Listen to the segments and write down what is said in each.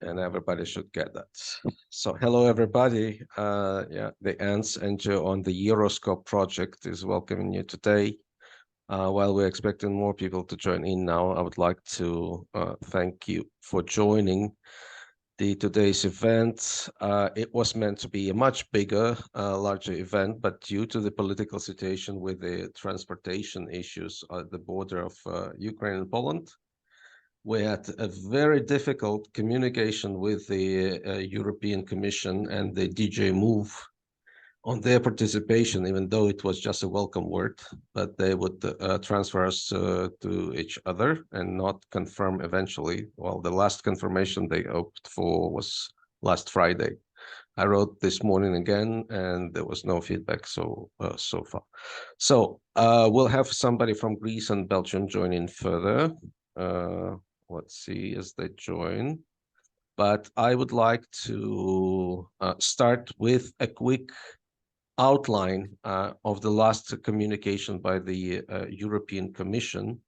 and everybody should get that. So hello, everybody. The Ants NGO on the Euroscope project is welcoming you today. While we're expecting more people to join in now, I would like to thank you for joining today's event. It was meant to be a much bigger, larger event, but due to the political situation with the transportation issues at the border of Ukraine and Poland, we had a very difficult communication with the European Commission and the DJ Move on their participation, even though it was just a welcome word, but they would transfer us to each other and not confirm eventually. Well, the last confirmation they hoped for was last Friday. I wrote this morning again, and there was no feedback so far. So we'll have somebody from Greece and Belgium join in further. Let's see as they join. But I would like to start with a quick outline of the last communication by the European Commission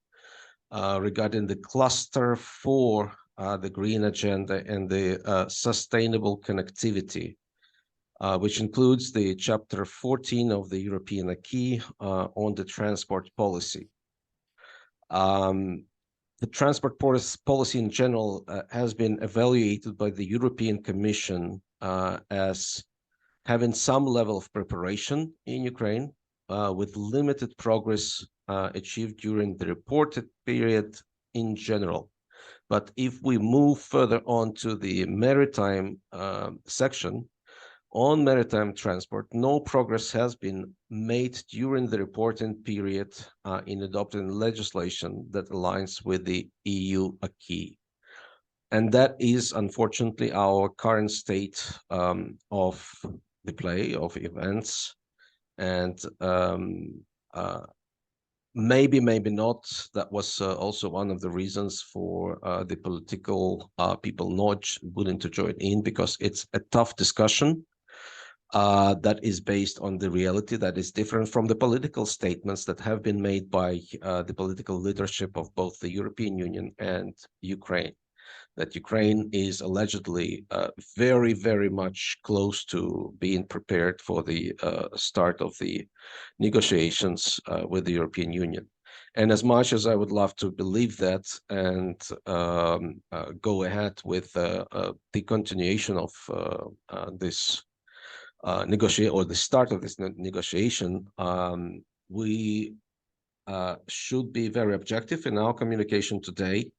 regarding the cluster 4, the green agenda and the sustainable connectivity, which includes the chapter 14 of the European acquis on the transport policy. The transport policy in general has been evaluated by the European Commission as having some level of preparation in Ukraine with limited progress achieved during the reported period in general. But if we move further on to the maritime section, on maritime transport, no progress has been made during the reporting period in adopting legislation that aligns with the EU acquis. And that is, unfortunately, our current state of the play of events. And maybe not, that was also one of the reasons for the political people not willing to join in, because it's a tough discussion that is based on the reality that is different from the political statements that have been made by the political leadership of both the European Union and Ukraine, that Ukraine is allegedly very, very much close to being prepared for the start of the negotiations with the European Union. And as much as I would love to believe that and go ahead with the continuation of this negotiation, or the start of this negotiation, we should be very objective in our communication today.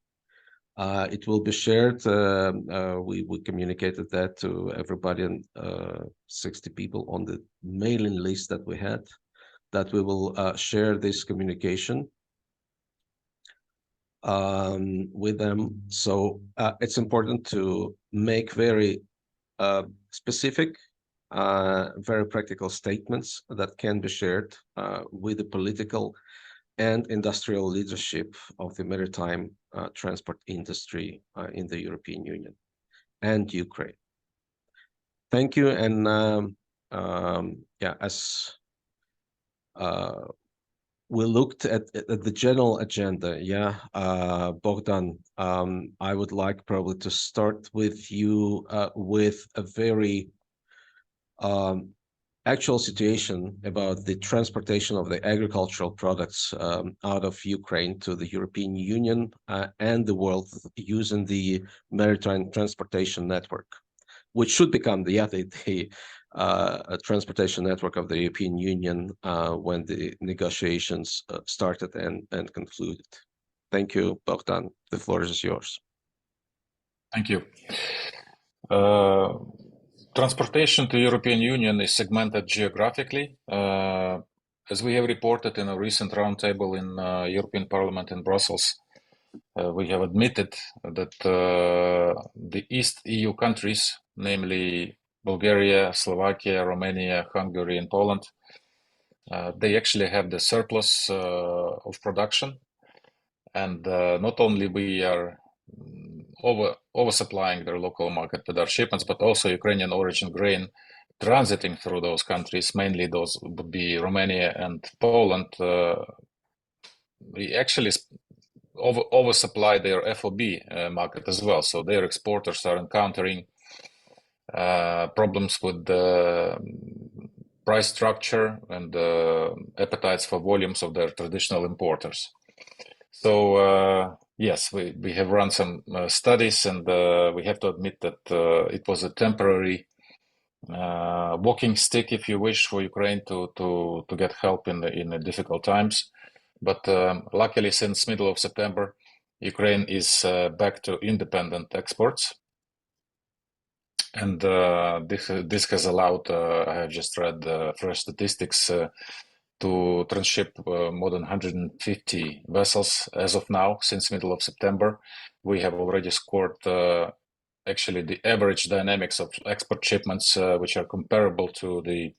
It will be shared. We communicated that to everybody, and 60 people on the mailing list that we had, that we will share this communication with them. So it's important to make very specific, very practical statements that can be shared with the political and industrial leadership of the maritime transport industry in the European Union and Ukraine. Thank you. And as we looked at the general agenda, Bogdan, I would like probably to start with you with a very actual situation about the transportation of the agricultural products out of Ukraine to the European Union and the world using the maritime transportation network, which should become the transportation network of the European Union when the negotiations started and concluded. Thank you, Bogdan. The floor is yours. Thank you. Transportation to European Union is segmented geographically. As we have reported in a recent roundtable in European Parliament in Brussels, we have admitted that the East EU countries, namely Bulgaria, Slovakia, Romania, Hungary, and Poland, they actually have the surplus of production. And not only we are oversupplying their local market with our shipments, but also Ukrainian origin grain transiting through those countries, mainly those would be Romania and Poland. We actually oversupply their FOB market as well. So their exporters are encountering problems with the price structure and appetites for volumes of their traditional importers. So yes, we have run some studies, and we have to admit that it was a temporary walking stick, if you wish, for Ukraine to get help in the difficult times. But luckily, since middle of September, Ukraine is back to independent exports. And this has allowed, I have just read fresh statistics, to transship more than 150 vessels as of now, since middle of September. We have already scored actually the average dynamics of export shipments, which are comparable to the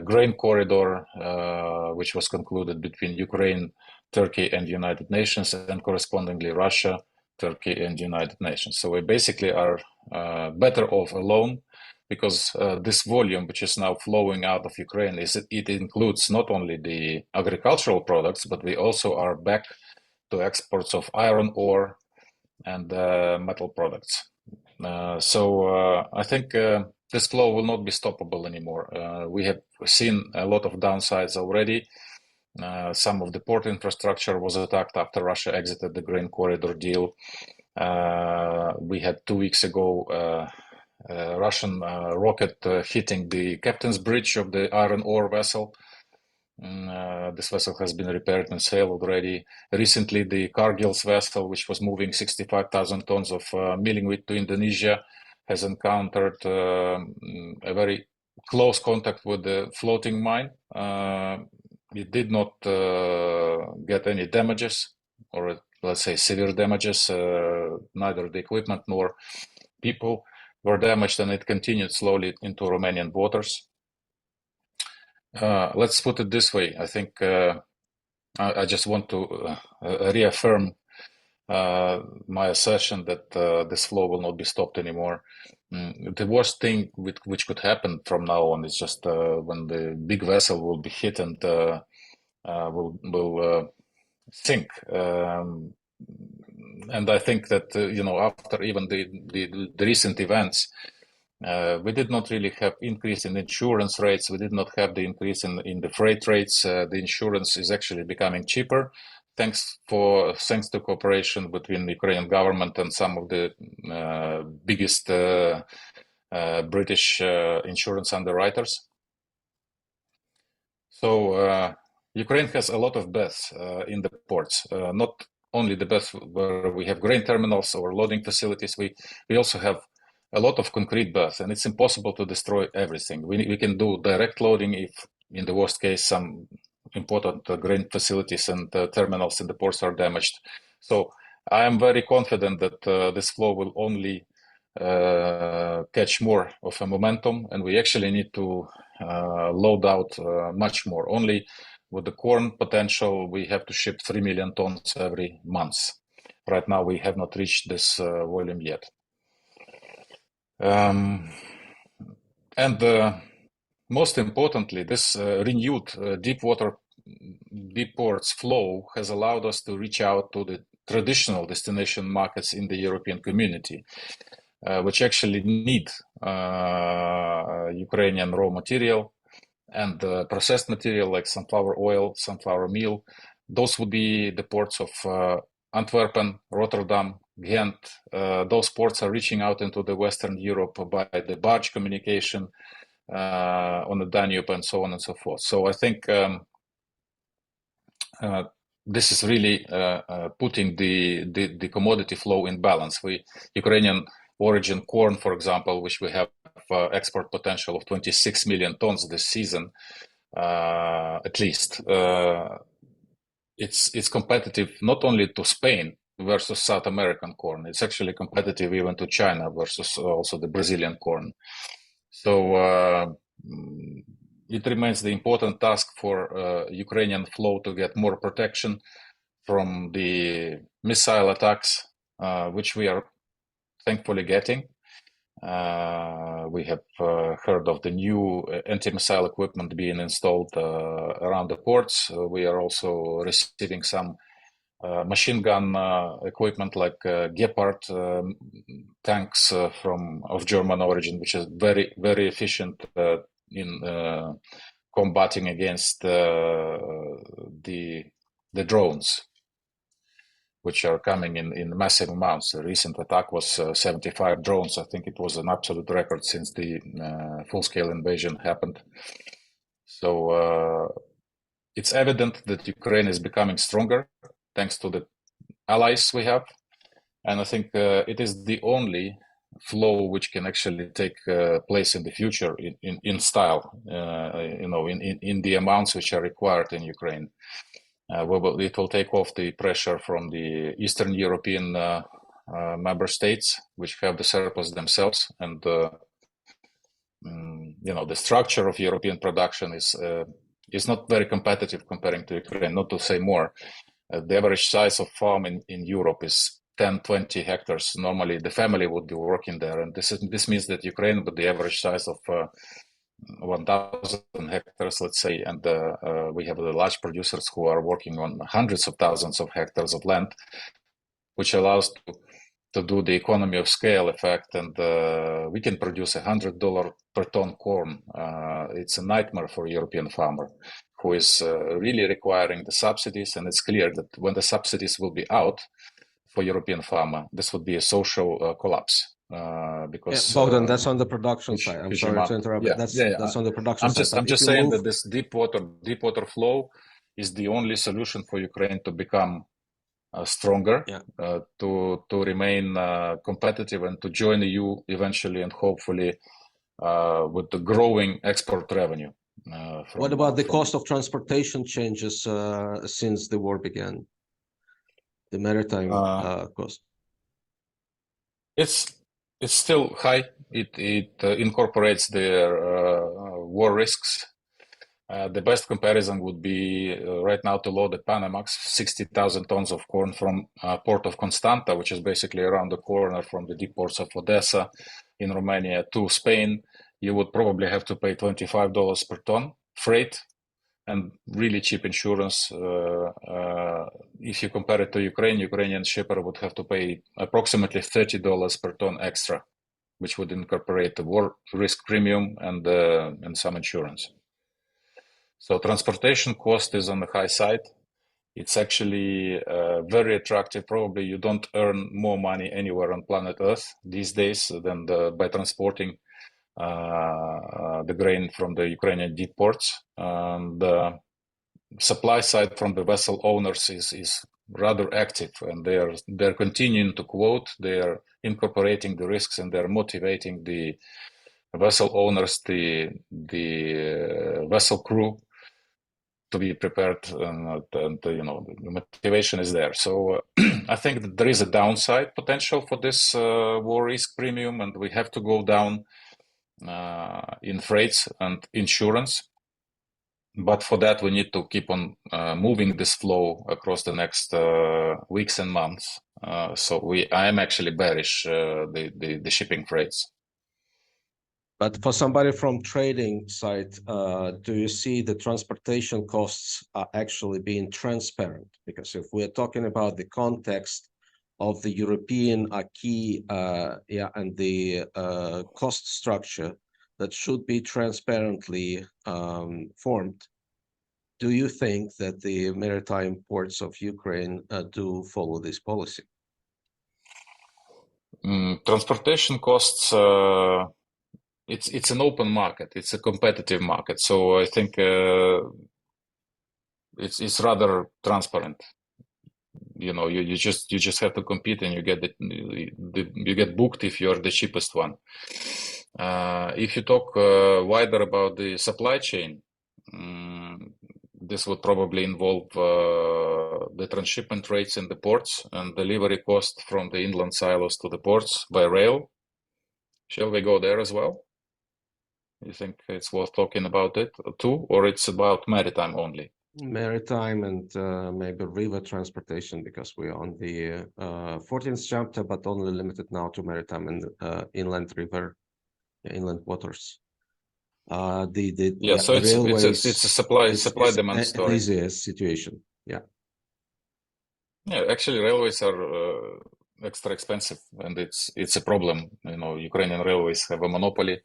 grain corridor, which was concluded between Ukraine, Turkey, and United Nations, and correspondingly Russia, Turkey, and United Nations. So we basically are better off alone, because this volume, which is now flowing out of Ukraine, it includes not only the agricultural products, but we also are back to exports of iron ore and metal products. So I think this flow will not be stoppable anymore. We have seen a lot of downsides already. Some of the port infrastructure was attacked after Russia exited the grain corridor deal. We had 2 weeks ago Russian rocket hitting the captain's bridge of the iron ore vessel. This vessel has been repaired and sailed already. Recently, the Cargill's vessel, which was moving 65,000 tons of milling wheat to Indonesia, has encountered a very close contact with the floating mine. It did not get any damages, or let's say severe damages. Neither the equipment nor people were damaged, and it continued slowly into Romanian waters. Let's put it this way. I think I just want to reaffirm my assertion that this flow will not be stopped anymore. The worst thing which could happen from now on is just when the big vessel will be hit and will sink. And I think that after even the recent events, we did not really have increase in insurance rates. We did not have the increase in the freight rates. The insurance is actually becoming cheaper, thanks to cooperation between the Ukrainian government and some of the biggest British insurance underwriters. So Ukraine has a lot of berths in the ports, not only the berths where we have grain terminals or loading facilities. We also have a lot of concrete berths, and it's impossible to destroy everything. We can do direct loading if, in the worst case, some important grain facilities and terminals in the ports are damaged. So I am very confident that this flow will only catch more of a momentum, and we actually need to load out much more. Only with the corn potential, we have to ship 3 million tons every month. Right now, we have not reached this volume yet. And most importantly, this renewed deep ports flow has allowed us to reach out to the traditional destination markets in the European community, which actually need Ukrainian raw material and processed material like sunflower oil, sunflower meal. Those would be the ports of Antwerp, Rotterdam, Ghent. Those ports are reaching out into the Western Europe by the barge communication on the Danube and so on and so forth. So I think this is really putting the commodity flow in balance. Ukrainian origin corn, for example, which we have export potential of 26 million tons this season, at least. It's competitive not only to Spain versus South American corn. It's actually competitive even to China versus also the Brazilian corn. So it remains the important task for Ukrainian flow to get more protection from the missile attacks, which we are thankfully getting. We have heard of the new anti-missile equipment being installed around the ports. We are also receiving some machine gun equipment like Gepard tanks of German origin, which is very, very efficient in combating against the drones, which are coming in massive amounts. The recent attack was 75 drones. I think it was an absolute record since the full-scale invasion happened. So it's evident that Ukraine is becoming stronger thanks to the allies we have. And I think it is the only flow which can actually take place in the future in style, in the amounts which are required in Ukraine. It will take off the pressure from the Eastern European member states, which have the surplus themselves. And, the structure of European production is not very competitive comparing to Ukraine, not to say more. The average size of farm in Europe is 10, 20 hectares. Normally, the family would be working there. And this means that Ukraine, with the average size of 1,000 hectares, let's say, and we have the large producers who are working on hundreds of thousands of hectares of land, which allows to do the economy of scale effect, and we can produce $100 per ton corn. It's a nightmare for a European farmer who is really requiring the subsidies, and it's clear that when the subsidies will be out for European farmer, this would be a social collapse. Because Bogdan, that's on the production side. I'm sorry to interrupt. That's on the production side. I'm just saying that this deep water flow is the only solution for Ukraine to become stronger, to remain competitive, and to join the EU eventually, and hopefully with the growing export revenue. What about the cost of transportation changes since the war began? The maritime cost. It's still high. It incorporates their war risks. The best comparison would be right now to load at Panamax 60,000 tons of corn from port of Constanta, which is basically around the corner from the deep ports of Odessa in Romania, to Spain. You would probably have to pay $25 per ton freight and really cheap insurance. If you compare it to Ukrainian shipper would have to pay approximately $30 per ton extra, which would incorporate the war risk premium and some insurance. So transportation cost is on the high side. It's actually very attractive. Probably you don't earn more money anywhere on planet Earth these days than by transporting the grain from the Ukrainian deep ports. The supply side from the vessel owners is rather active, and they're continuing to quote. They're incorporating the risks, and they're motivating the vessel owners, the vessel crew, to be prepared, and the motivation is there. So I think that there is a downside potential for this war risk premium, and we have to go down in freights and insurance. But for that, we need to keep on moving this flow across the next weeks and months. So I am actually bearish the shipping freights. But for somebody from trading side, do you see the transportation costs are actually being transparent? Because if we're talking about the context of the European acquis, and the cost structure that should be transparently formed, do you think that the maritime ports of Ukraine do follow this policy? Transportation costs, it's an open market. It's a competitive market. So I think it's rather transparent. You just have to compete, and you get booked if you're the cheapest one. If you talk wider about the supply chain, this would probably involve the transshipment rates in the ports and delivery cost from the inland silos to the ports by rail. Shall we go there as well? You think it's worth talking about it too, or it's about maritime only? Maritime and maybe river transportation, because we're on the 14th chapter, but only limited now to maritime and inland waters. So it's a supply demand story. Easier situation. Yeah. Yeah, actually, railways are extra expensive, and it's a problem. Ukrainian railways have a monopoly,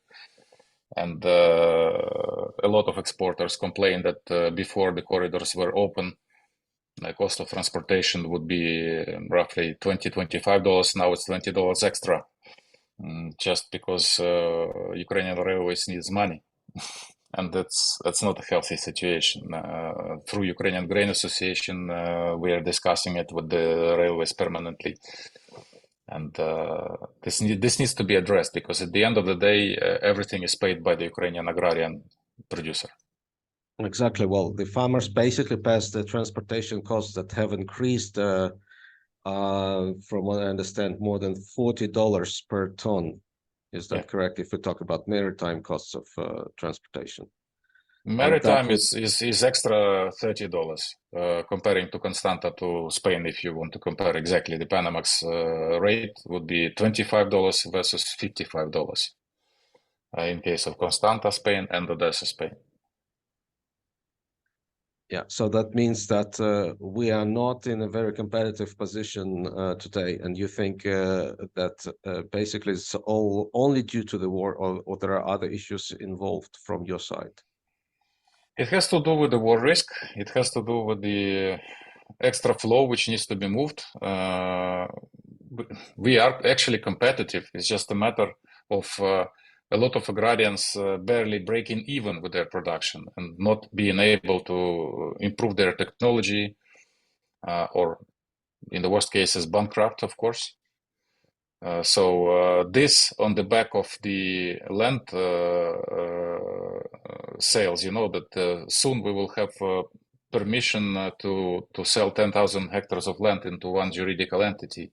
and a lot of exporters complain that before the corridors were open, the cost of transportation would be roughly $20-25. Now it's $20 extra, just because Ukrainian railways needs money. And that's not a healthy situation. Through Ukrainian Grain Association, we are discussing it with the railways permanently, and this needs to be addressed, because at the end of the day, everything is paid by the Ukrainian agrarian producer. Exactly. Well, the farmers basically pass the transportation costs that have increased, from what I understand, more than $40 per ton. Is that Yeah. correct? If we talk about maritime costs of transportation. And that Maritime would, is extra $30, comparing to Constanta to Spain. If you want to compare exactly, the Panamax rate would be $25 versus $55 in case of Constanta, Spain, and Odessa, Spain. yeah, so that means that we are not in a very competitive position today. And you think that basically it's all only due to the war, or there are other issues involved from your side? It has to do with the war risk. It has to do with the extra flow which needs to be moved. We are actually competitive. It's just a matter of a lot of agrarians barely breaking even with their production and not being able to improve their technology, or in the worst cases, bankrupt, of course. So this on the back of the land sales, that soon we will have permission to sell 10,000 hectares of land into one juridical entity.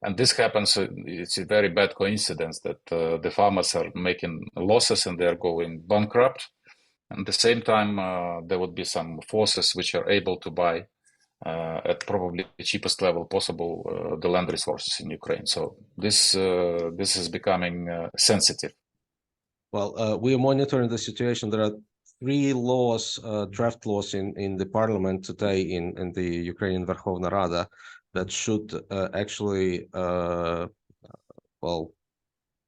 And this happens, it's a very bad coincidence that the farmers are making losses and they're going bankrupt. And at the same time, there would be some forces which are able to buy at probably the cheapest level possible the land resources in Ukraine. So this is becoming sensitive. Well, we are monitoring the situation. There are three laws, draft laws in the parliament today in the Ukrainian Verkhovna Rada that should actually, well,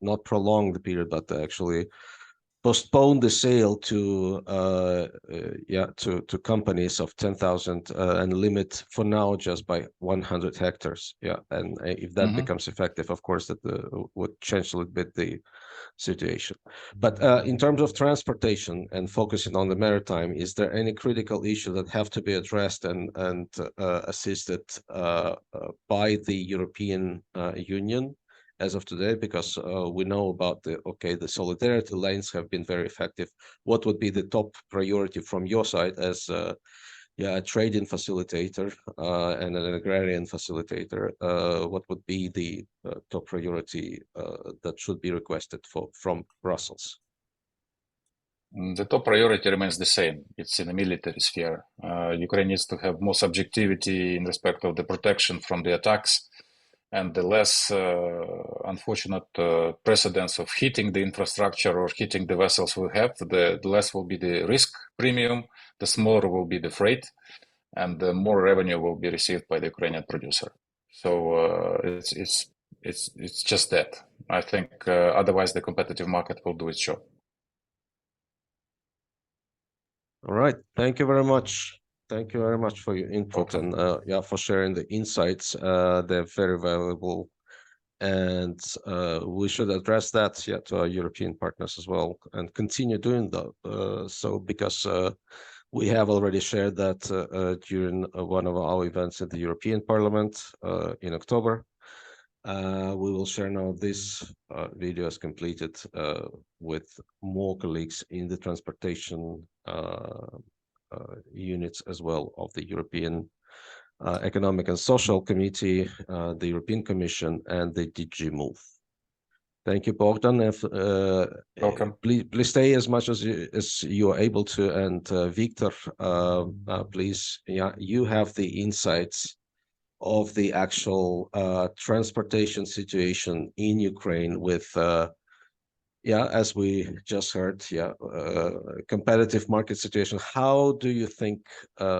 not prolong the period, but actually postpone the sale to to companies of 10,000 and limit for now just by 100 hectares. Yeah, and if that becomes effective, of course, that would change a little bit the situation. But in terms of transportation and focusing on the maritime, is there any critical issue that have to be addressed and assisted by the European Union as of today? Because we know about the solidarity lanes have been very effective. What would be the top priority from your side as a trading facilitator and an agrarian facilitator? What would be the top priority that should be requested from Brussels? The top priority remains the same. It's in the military sphere. Ukraine needs to have more subjectivity in respect of the protection from the attacks, and the less unfortunate precedents of hitting the infrastructure or hitting the vessels we have, the less will be the risk premium, the smaller will be the freight, and the more revenue will be received by the Ukrainian producer. So it's just that. I think otherwise the competitive market will do its job. All right. Thank you very much. Thank you very much for your input and for sharing the insights. They're very valuable, and we should address that to our European partners as well and continue doing that. So because we have already shared that during one of our events at the European Parliament in October. We will share now this video as completed with more colleagues in the transportation units as well of the European Economic and Social Committee, the European Commission, and the DG Move. Thank you, Bogdan. Welcome. Please stay as much as you are able to. And Victor, please, you have the insights of the actual transportation situation in Ukraine with Yeah, as we just heard, yeah, competitive market situation. How do you think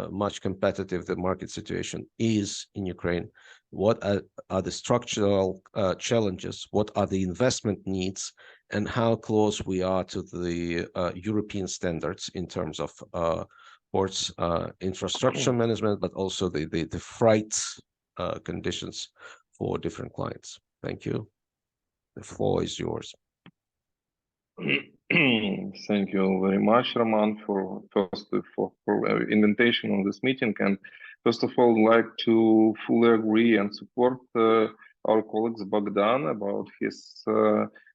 much competitive the market situation is in Ukraine? What are the structural challenges? What are the investment needs? And how close we are to the European standards in terms of ports infrastructure management, but also the freight conditions for different clients? Thank you. The floor is yours. Thank you very much, Roman, for invitation on this meeting. And first of all, I'd like to fully agree and support our colleagues Bogdan about his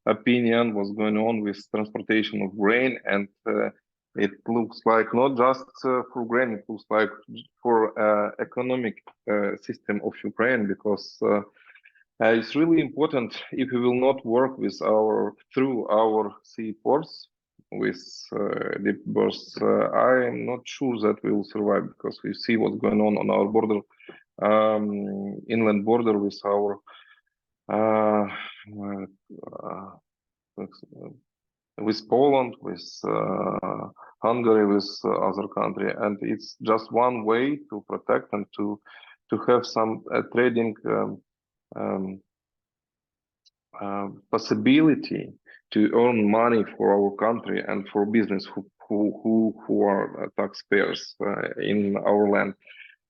opinion, what's going on with transportation of grain. And it looks like not just for grain, it looks like for economic system of Ukraine, because it's really important if we will not work with through our seaports with deep berths. I am not sure that we will survive, because we see what's going on our border, inland border with our with Poland, with Hungary, with other country, and it's just one way to protect and to have some trading. Possibility to earn money for our country and for business who are taxpayers in our land.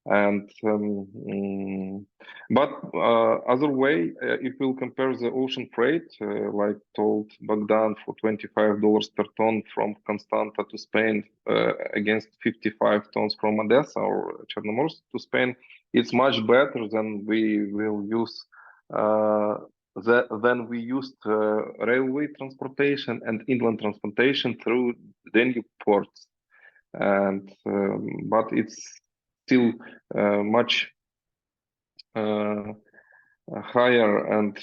And but other way, if we'll compare the ocean freight, like told Bogdan, for $25 per ton from Constanta to Spain against 55 tons from Odessa or Chernomorsk to Spain, it's much better than we will use then we used railway transportation and inland transportation through Danube ports, and but it's still much higher and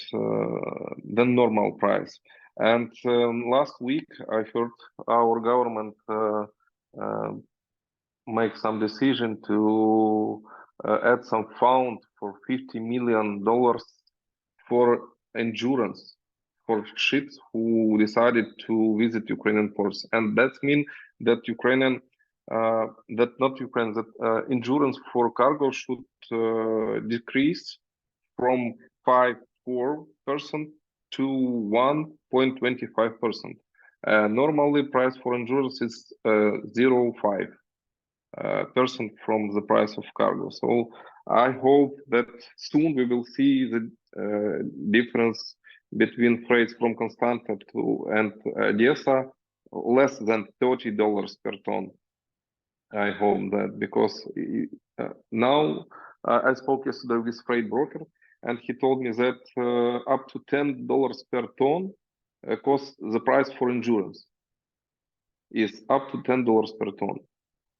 than normal price. And last week I heard our government make some decision to add some fund for $50 million for endurance for ships who decided to visit Ukrainian ports. And that means that endurance for cargo should decrease from 5.4% to 1.25%. Normally price for endurance is 0.5% from the price of cargo. So I hope that soon we will see the difference between freights from Constanta to and Odessa less than $30 per ton. I hope that, because now I spoke yesterday with freight broker, and he told me that up to $10 per ton costs the price for endurance is up to $10 per ton.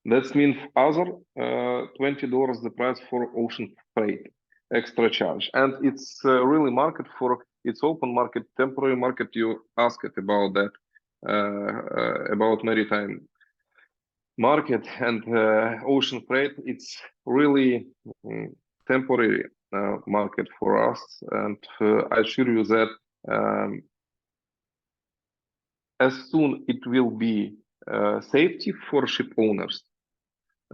That means other $20 the price for ocean freight, extra charge. And it's really market for, it's open market, temporary market. You asked about that, about maritime market and ocean freight. It's really temporary market for us. And I assure you that as soon it will be safety for ship owners,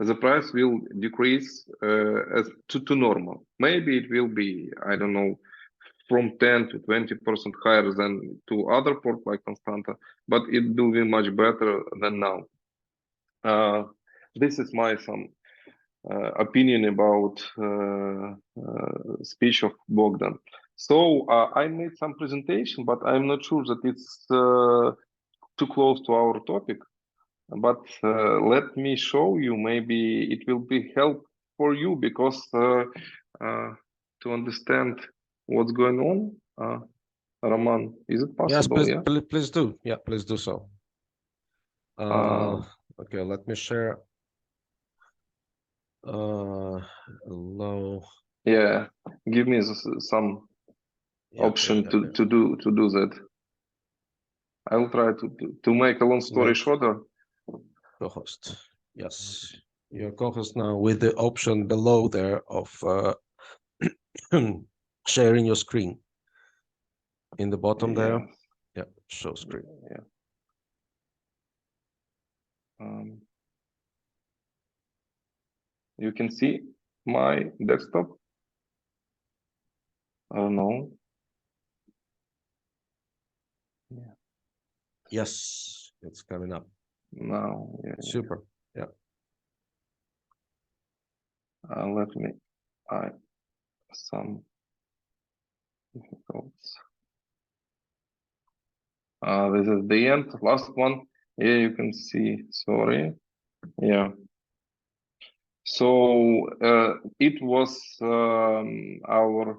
the price will decrease as to normal. Maybe it will be, I don't know, from 10 to 20% higher than to other ports like Constanta, but it will be much better than now. This is my opinion about speech of Bogdan. So I made some presentation, but I'm not sure that it's too close to our topic. But let me show you, maybe it will be help for you, because to understand what's going on. Roman, is it possible? Yes, please do. Yeah, please do so. Okay, let me share. Hello. Yeah, give me some option to do that. I will try to make a long story shorter. Co-host. Yes, your co-host now with the option below there of sharing your screen in the bottom there. Yeah, show screen. Yeah. You can see my desktop. I don't know. Yeah. Yes, it's coming up. Now, yeah. Super. Yeah. Let me. Some difficulties. This is the end. Last one. Yeah, you can see. Sorry. Yeah. So it was our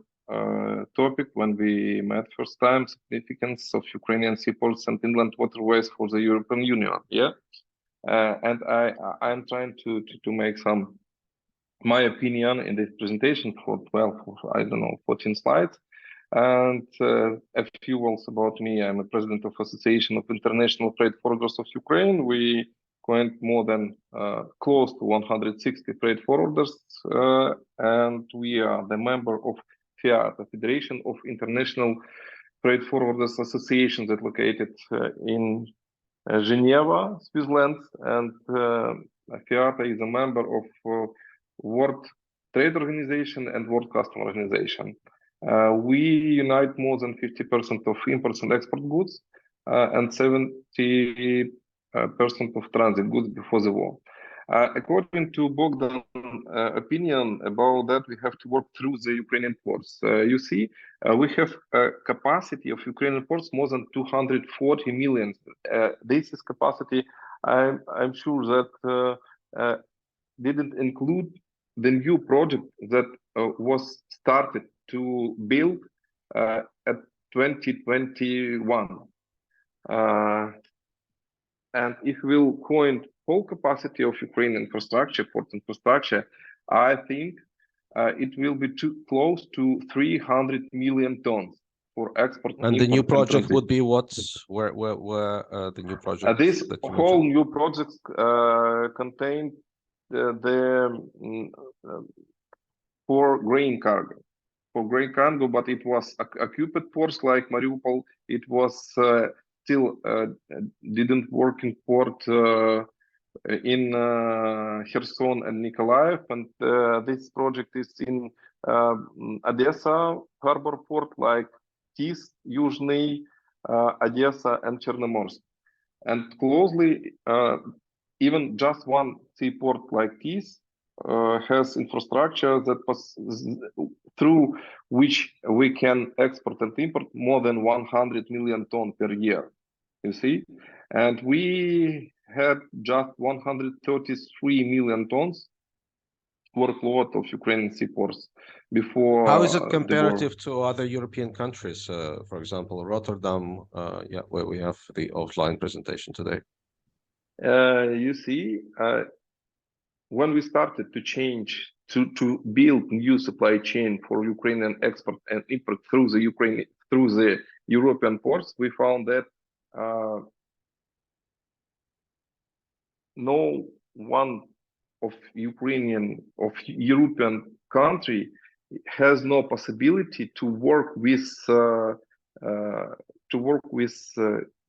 topic when we met first time, significance of Ukrainian seaports and inland waterways for the European Union. Yeah, and I'm trying to make some my opinion in this presentation for 12, I don't know, 14 slides. And a few words about me. I'm a president of Association of International Freight Forwarders of Ukraine. We coined more than close to 160 freight forwarders, and we are the member of FIAT, the Federation of International Freight Forwarders Association, that located in Geneva, Switzerland, and FIAT is a member of World Trade Organization and World Customs Organization. We unite more than 50% of imports and export goods and 70% of transit goods before the war. According to Bogdan's opinion about that, we have to work through the Ukrainian ports. You see, we have a capacity of Ukrainian ports more than 240 million. This is capacity. I'm sure that didn't include the new project that was started to build at 2021. And if we'll coin whole capacity of Ukrainian infrastructure, port infrastructure, I think it will be too close to 300 million tons for export. And the new project would be what? Where the new project? This whole new project contained for grain cargo. For grain cargo, but it was occupied ports like Mariupol. It was still didn't work in port in Kherson and Nikolaev, and this project is in Odessa harbor port, like Tis, Yuzhny, Odessa, and Chernomorsk. And closely, even just one seaport like Tis has infrastructure that was through which we can export and import more than 100 million tons per year. You see, and we had just 133 million tons workload of Ukrainian seaports before. How is it comparative to other European countries? For example, Rotterdam, yeah, where we have the offline presentation today. You see, when we started to change to build new supply chain for Ukrainian export and import through the European ports, we found that no one of European country has no possibility to work with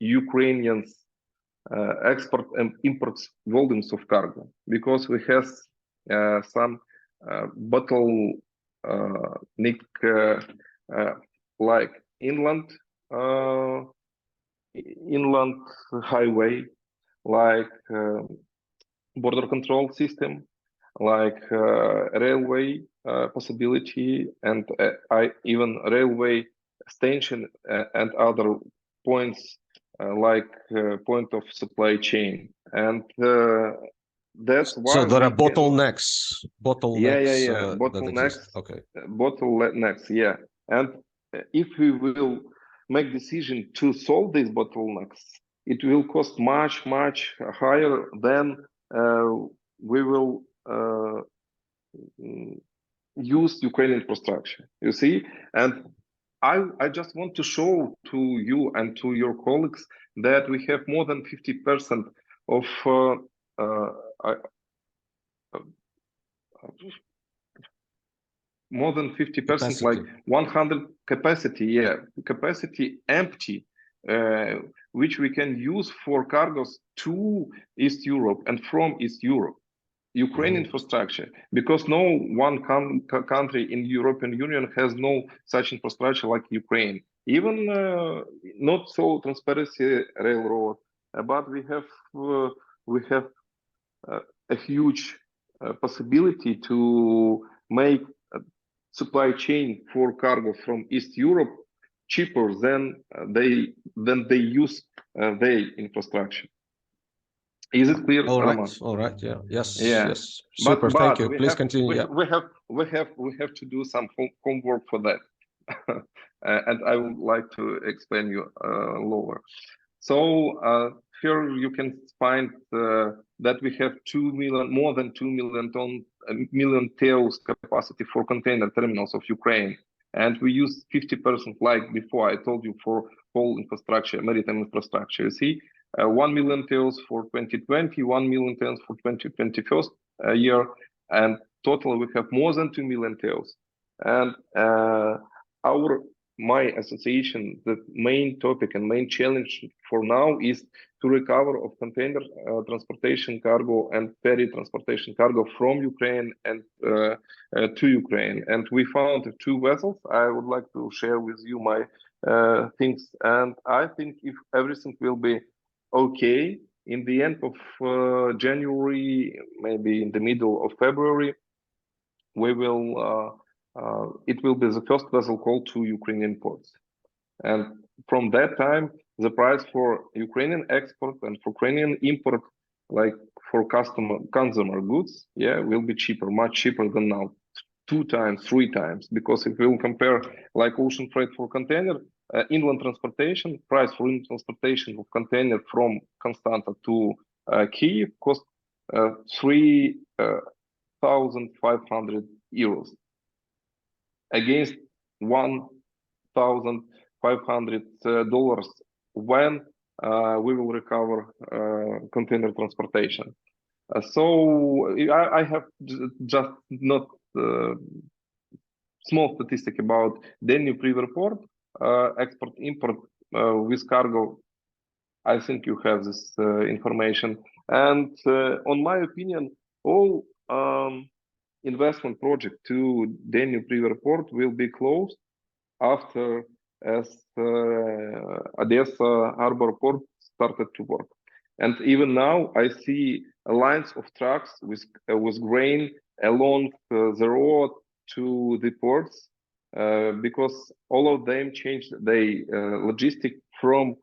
Ukrainians export and imports volumes of cargo, because we have some bottleneck like inland highway, like border control system, like railway possibility, and even railway station and other points like point of supply chain. And that's why. So there are bottlenecks. Yeah. Bottlenecks. Okay. Bottlenecks. Yeah. And if we will make decision to solve these bottlenecks, it will cost much higher than we will use Ukrainian infrastructure. You see, and I just want to show to you and to your colleagues that we have more than 50% of more than 50%, like 100 capacity, capacity empty which we can use for cargos to East Europe and from East Europe. Ukraine infrastructure, because no one country in European Union has no such infrastructure like Ukraine. Even not so transparency railroad, but we have a huge possibility to make a supply chain for cargo from East Europe cheaper than they use their infrastructure. Is it clear, Roman? All right, yeah, yes, Yeah. yes, super, thank you. Please continue. We have to do some homework for that. And I would like to explain you lower. So here you can find that we have 2 million, more than 2 million TEUs capacity for container terminals of Ukraine. And we use 50% like before I told you for whole infrastructure, maritime infrastructure. You see, 1 million TEUs for 2020, 1 million TEUs for 2021 year, and total we have more than 2 million TEUs. And my association, the main topic and main challenge for now is to recover of container transportation cargo and ferry transportation cargo from Ukraine and to Ukraine. And we found 2 vessels. I would like to share with you my things. And I think if everything will be okay, in the end of January, maybe in the middle of February, we will it will be the first vessel called to Ukrainian ports. And from that time, the price for Ukrainian export and for Ukrainian import, like for consumer goods, yeah, will be cheaper, much cheaper than now, 2 times, 3 times. Because if we will compare like ocean freight for container, inland transportation, price for inland transportation of container from Constanta to Kyiv cost 3,500 euros against $1,500 when we will recover container transportation. So I have just not small statistic about Danube River Port export import with cargo. I think you have this information. And on my opinion, all investment project to Danube River Port will be closed after as Odessa Harbor Port started to work. And even now I see lines of trucks with grain along the road to the ports because all of them changed their logistic from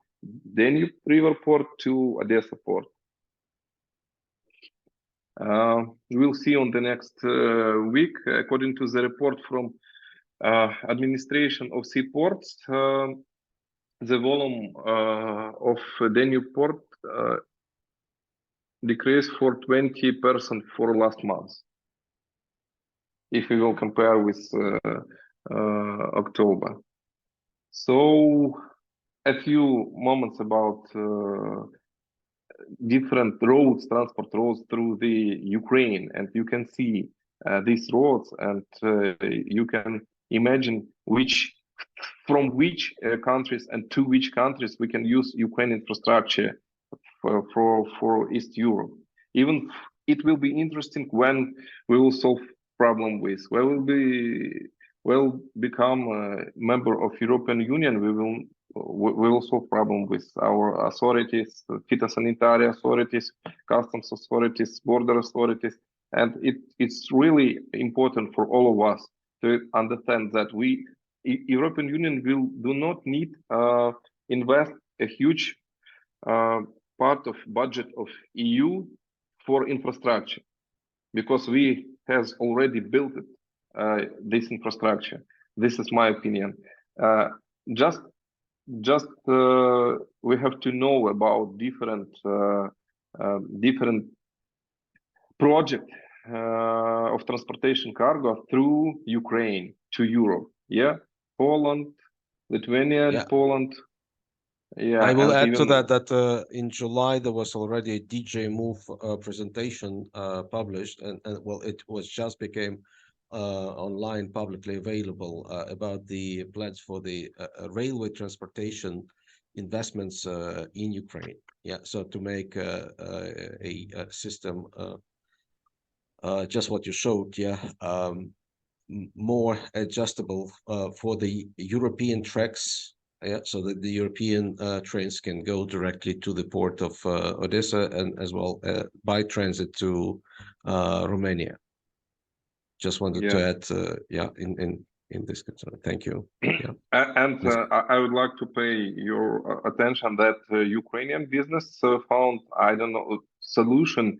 Danube River Port to Odessa Port. We'll see on the next week, according to the report from administration of Seaports, the volume of Danube Port decreased for 20% for last month. If we will compare with October. So a few moments about different roads, transport roads through the Ukraine, and you can see these roads, and you can imagine from which countries and to which countries we can use Ukraine infrastructure for East Europe. Even it will be interesting when we will solve problem with, will become a member of European Union. We will solve problem with our authorities, phytosanitary authorities, customs authorities, border authorities, and it's really important for all of us to understand that European Union do not need invest a huge part of budget of EU for infrastructure, because we has already built it, this infrastructure. This is my opinion. Just we have to know about different project of transportation cargo through Ukraine to Europe. Yeah, Poland, Lithuania, Poland. Yeah, I will add to that in July there was already a DJ Move presentation published, and well, it was just became online publicly available about the plans for the railway transportation investments in Ukraine. Yeah, so to make a system just what you showed, yeah, more adjustable for the European tracks. Yeah, so that the European trains can go directly to the port of Odessa and as well by transit to Romania. Just wanted to add, yeah, in this concern. Thank you. Yeah. And I would like to pay your attention that Ukrainian business found, I don't know, solution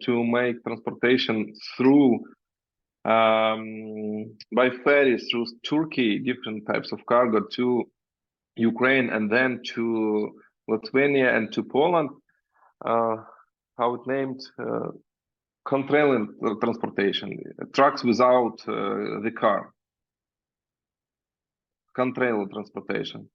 to make transportation through by ferries through Turkey, different types of cargo to Ukraine and then to Lithuania and to Poland. How it named? Contrail transportation, trucks without the car. Contrail transportation.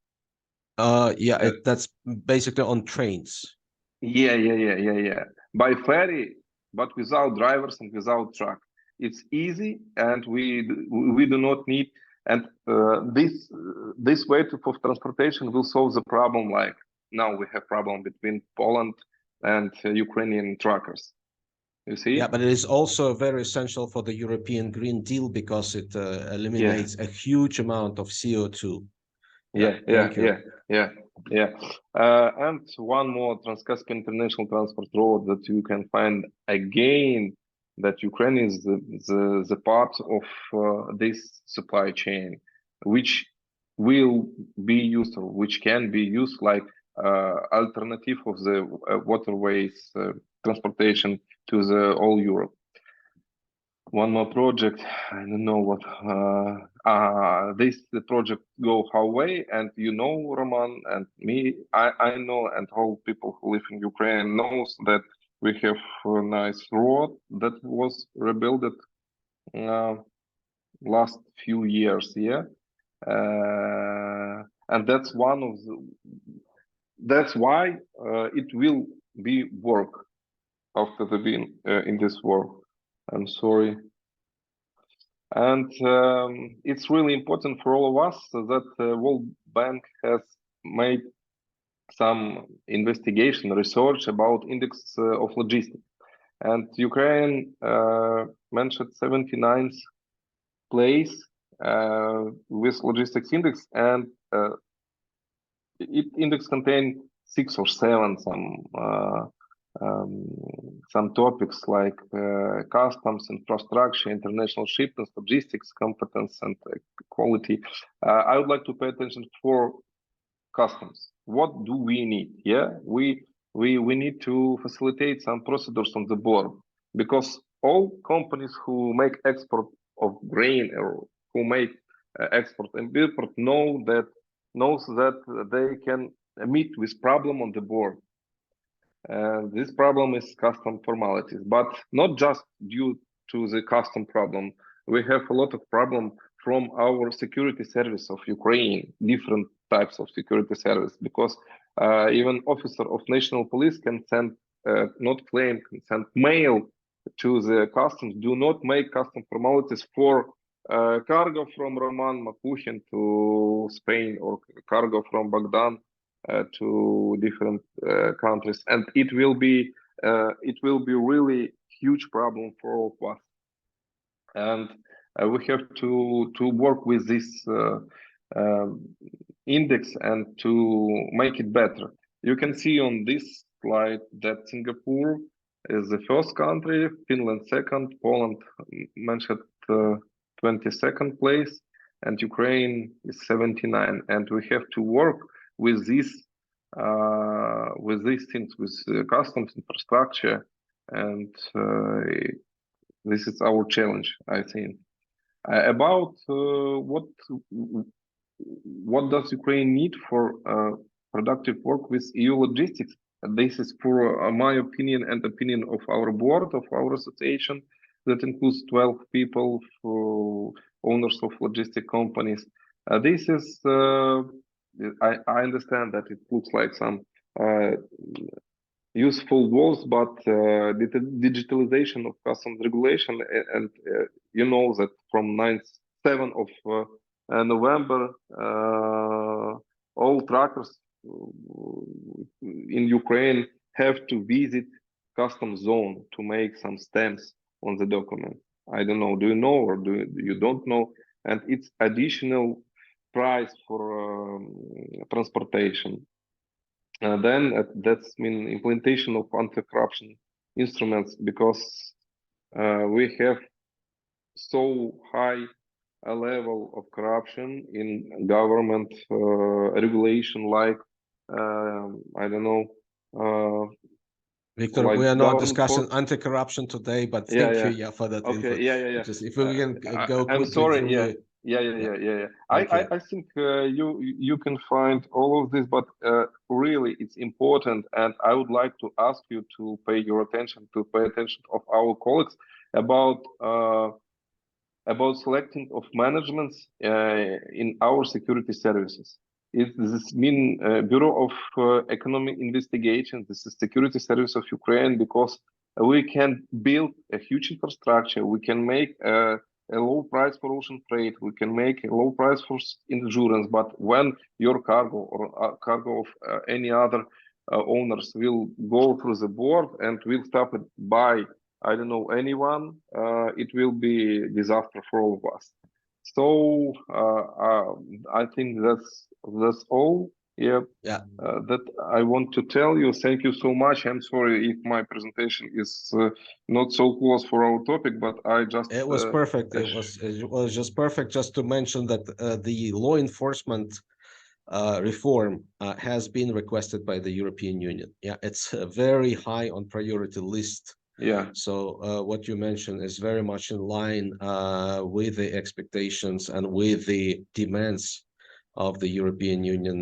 Yeah, that's basically on trains. Yeah. By ferry, but without drivers and without truck. It's easy, and we do not need. And this way of transportation will solve the problem. Like now we have problem between Poland and Ukrainian truckers. You see? Yeah, but it is also very essential for the European Green Deal because it eliminates a huge amount of CO2. Yeah. And one more Trans-Caspian International Transport Road that you can find again that Ukraine is the part of this supply chain, which will be used or which can be used like alternative of the waterways transportation to the all Europe. One more project, I don't know what this project go how way, and you know, Roman and me, I know, and all people who live in Ukraine knows that we have a nice road that was rebuilt last few years, yeah, and that's one of that's why it will be work after the win in this war. I'm sorry. And it's really important for all of us that the World Bank has made some investigation, research about index of logistics. And Ukraine mentioned 79th place with logistics index, and it index contained 6 or 7 some topics like customs, infrastructure, international shipments, logistics, competence, and quality. I would like to pay attention for customs. What do we need? Yeah, we need to facilitate some procedures on the border because all companies who make export of grain or who make export and import knows that they can meet with problem on the border. This problem is custom formalities, but not just due to the custom problem. We have a lot of problem from our security service of Ukraine, different types of security service, because even officer of national police can send, not claim, can send mail to the customs, do not make custom formalities for cargo from Roman Makuhin to Spain or cargo from Bogdan to different countries, and it will be really huge problem for all of us, and we have to work with this index and to make it better. You can see on this slide that Singapore is the first country, Finland second, Poland mentioned 22nd place, and Ukraine is 79, and we have to work with these things, with customs infrastructure, and this is our challenge, I think. About what does Ukraine need for productive work with EU logistics? This is for my opinion and opinion of our board of our association that includes 12 people, for owners of logistic companies. This is I understand that it looks like some useful words, but the digitalization of customs regulation, and you know that from 7 of November, all truckers in Ukraine have to visit customs zone to make some stamps on the document. I don't know. Do you know or do you don't know? And it's additional price for transportation. Then that's mean implementation of anti-corruption instruments because we have so high a level of corruption in government regulation, like I don't know. Victor, Like we are not government discussing courts. anti-corruption today, but Yeah, thank you, yeah. for that Okay, info. yeah. Just if we can go I'm quickly sorry. through Yeah, the, yeah. thank you. I think you can find all of this, but really it's important, and I would like to ask you to pay attention of our colleagues about selecting of managements in our security services. This mean Bureau of Economic Investigation. This is security service of Ukraine because we can build a huge infrastructure. We can make a low price for ocean freight. We can make a low price for insurance. But when your cargo or cargo of any other owners will go through the board and will stop it by I don't know anyone, it will be disaster for all of us. So I think that's all. Yeah. That I want to tell you. Thank you so much. I'm sorry if my presentation is not so close for our topic, but I just it was perfect. It was just perfect. Just to mention that the law enforcement reform has been requested by the European Union. Yeah, it's very high on priority list. Yeah. So what you mentioned is very much in line with the expectations and with the demands of the European Union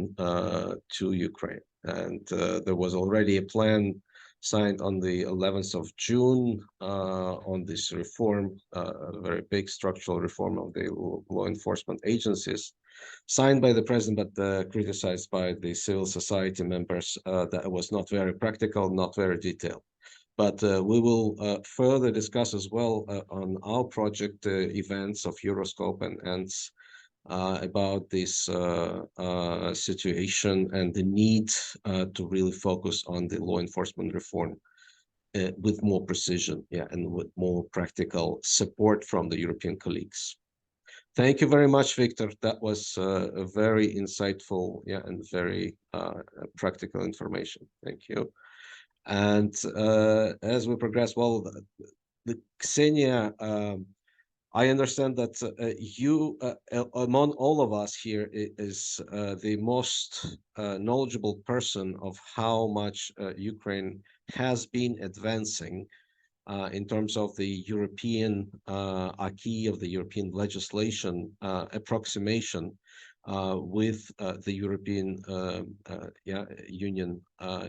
to Ukraine. And there was already a plan signed on the 11th of June on this reform, a very big structural reform of the law enforcement agencies, signed by the president, but criticized by the civil society members that it was not very practical, not very detailed. But we will further discuss as well on our project events of Euroscope and ENTS about this situation and the need to really focus on the law enforcement reform with more precision, yeah, and with more practical support from the European colleagues. Thank you very much, Victor. That was a very insightful, yeah, and very practical information. Thank you. And as we progress, well, the Ksenia, I understand that you, among all of us here, is the most knowledgeable person of how much Ukraine has been advancing in terms of the European acquis of the European legislation approximation with the European Union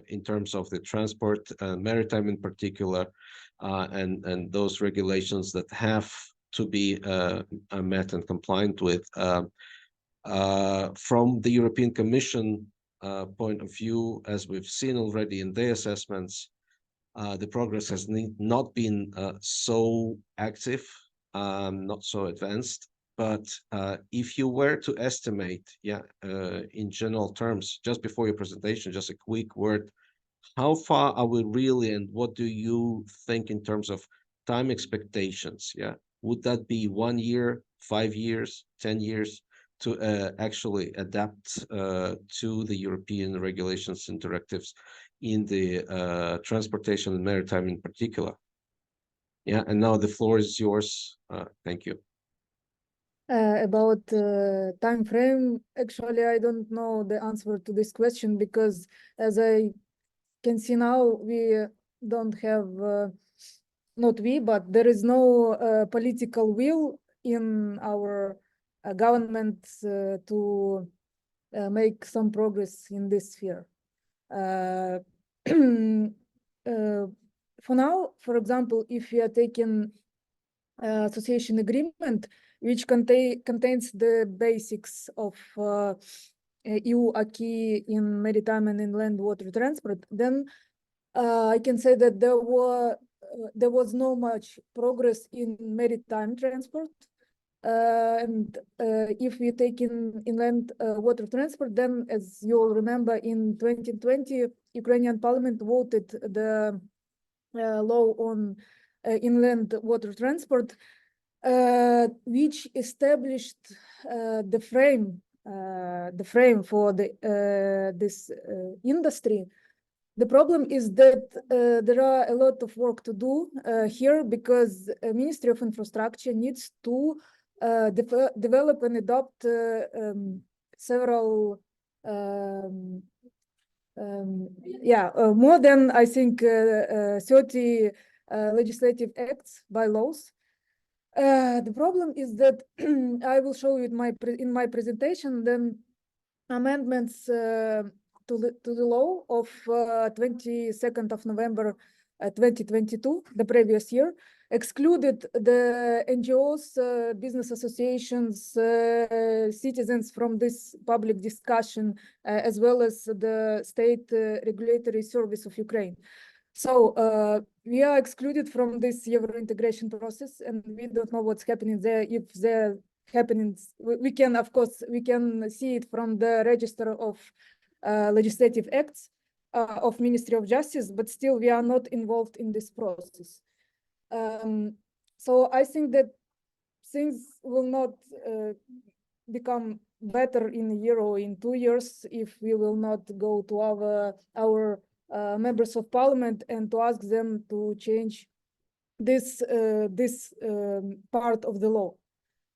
in terms of the transport, maritime in particular, and those regulations that have to be met and compliant with. From the European Commission point of view, as we've seen already in their assessments, the progress has not been so active, not so advanced. But if you were to estimate, in general terms, just before your presentation, just a quick word, how far are we really, and what do you think in terms of time expectations? Yeah, would that be 1 year, 5 years, 10 years to actually adapt to the European regulations and directives in the transportation and maritime in particular? Yeah, and now the floor is yours. Thank you. About time frame, actually, I don't know the answer to this question because, as I can see now, we don't have, not we, but there is no political will in our government to make some progress in this sphere. For now, for example, if we are taking association agreement, which contains the basics of EU acquis in maritime and inland water transport, then I can say that there was no much progress in maritime transport, And if we take inland water transport, then as you all remember, in 2020, Ukrainian parliament voted the law on inland water transport, which established the frame for this industry. The problem is that there are a lot of work to do here, because Ministry of Infrastructure needs to develop and adopt several more than, I think, 30 legislative acts, bylaws. The problem is that I will show you in my presentation then amendments to the law of 22nd of November 2022, the previous year, excluded the NGOs, business associations, citizens from this public discussion, as well as the state regulatory service of Ukraine. So we are excluded from this Euro integration process, and we don't know what's happening there. If there happenings, we can, of course, we can see it from the register of legislative acts of Ministry of Justice, but still we are not involved in this process. So I think that things will not become better in a year or in 2 years if we will not go to our members of parliament and to ask them to change this part of the law.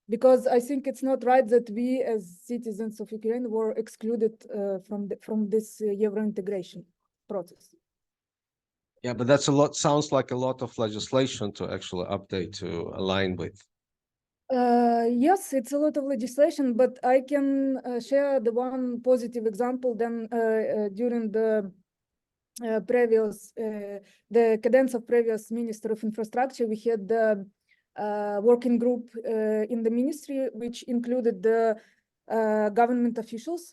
Because I think it's not right that we, as citizens of Ukraine, were excluded from this Euro integration process. Yeah, but that's a lot. Sounds like a lot of legislation to actually update to align with. Yes, it's a lot of legislation, but I can share the one positive example. Then during the previous the cadence of previous Minister of Infrastructure, we had the working group in the ministry, which included the government officials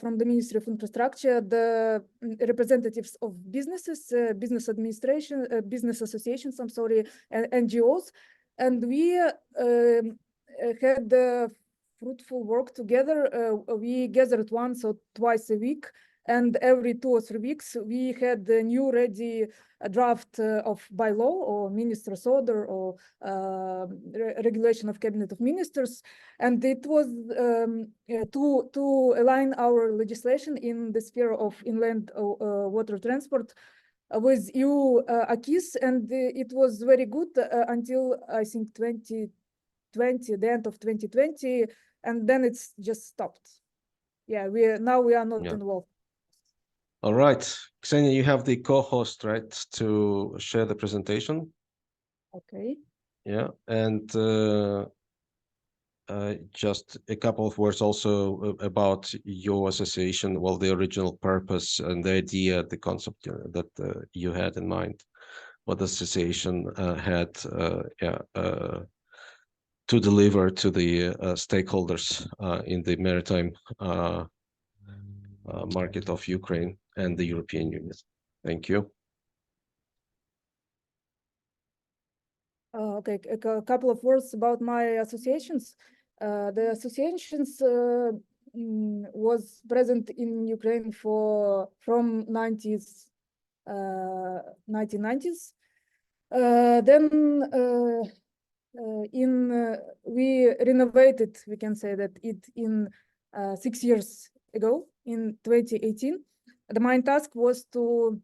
from the Ministry of Infrastructure, the representatives of businesses, business administration, business associations, I'm sorry, and NGOs. And we had fruitful work together. We gathered once or twice a week, and every 2 or 3 weeks, we had the new ready draft of bylaw or minister's order or regulation of Cabinet of Ministers. And it was to align our legislation in the sphere of inland water transport with EU acquis, and it was very good until I think 2020, the end of 2020, and then it's just stopped. Yeah, we are not involved. All right, Ksenia, you have the co-host, right, to share the presentation? Okay. Yeah, and just a couple of words also about your association, well, the original purpose and the idea, the concept that you had in mind, what the association had to deliver to the stakeholders in the maritime market of Ukraine and the European Union. Thank you. Okay, a couple of words about my associations. The associations was present in Ukraine from 1990s. Then we renovated, we can say that it in 6 years ago, in 2018. The main task was to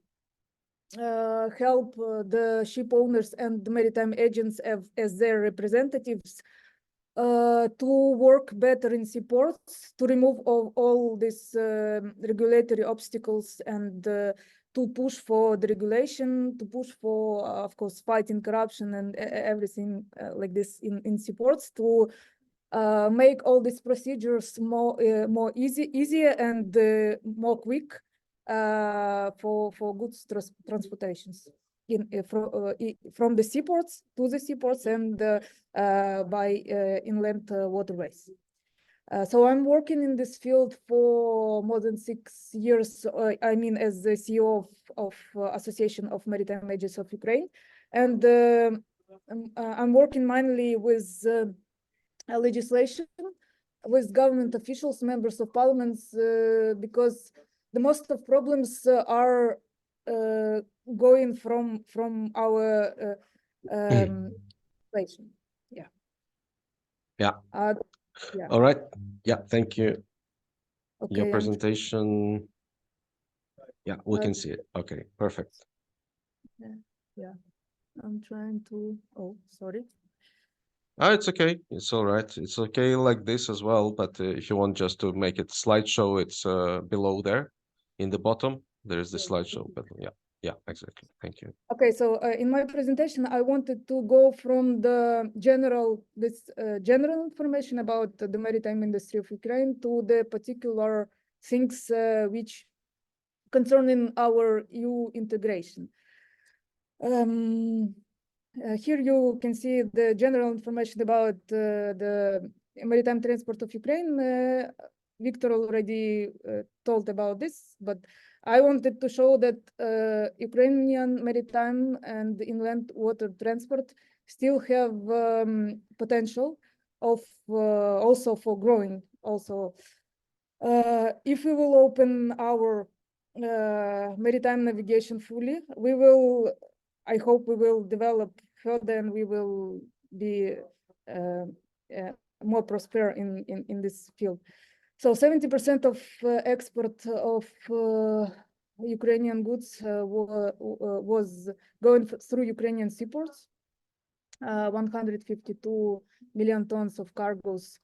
help the ship owners and the maritime agents as their representatives to work better in seaports, to remove all these regulatory obstacles, and to push for the regulation, to push for, of course, fighting corruption and everything like this in seaports, to make all these procedures more easier and more quick for goods transportations from the seaports to the seaports and by inland waterways. So I'm working in this field for more than 6 years. I mean, as the CEO of Association of Maritime Agents of Ukraine, and I'm working mainly with legislation with government officials, members of parliaments, because the most of problems are going from our legislation. Yeah. Yeah. Yeah. All right. Yeah. Thank you. Okay. Your presentation. Yeah, we can see it. Okay, perfect. Yeah. I'm trying to. Oh, sorry. Oh, it's okay. It's all right. It's okay like this as well. But if you want just to make it slideshow, it's below there in the bottom. There's the slideshow button. Yeah, yeah, exactly. Thank you. Okay, so in my presentation, I wanted to go from the general information about the maritime industry of Ukraine to the particular things which concerning our EU integration. Here you can see the general information about the maritime transport of Ukraine. Victor already told about this, but I wanted to show that Ukrainian maritime and inland water transport still have potential of also for growing. Also, if we will open our maritime navigation fully, we will. I hope we will develop further, and we will be more prosper in this field. So 70% of export of Ukrainian goods was going through Ukrainian seaports. 152 million tons of cargoes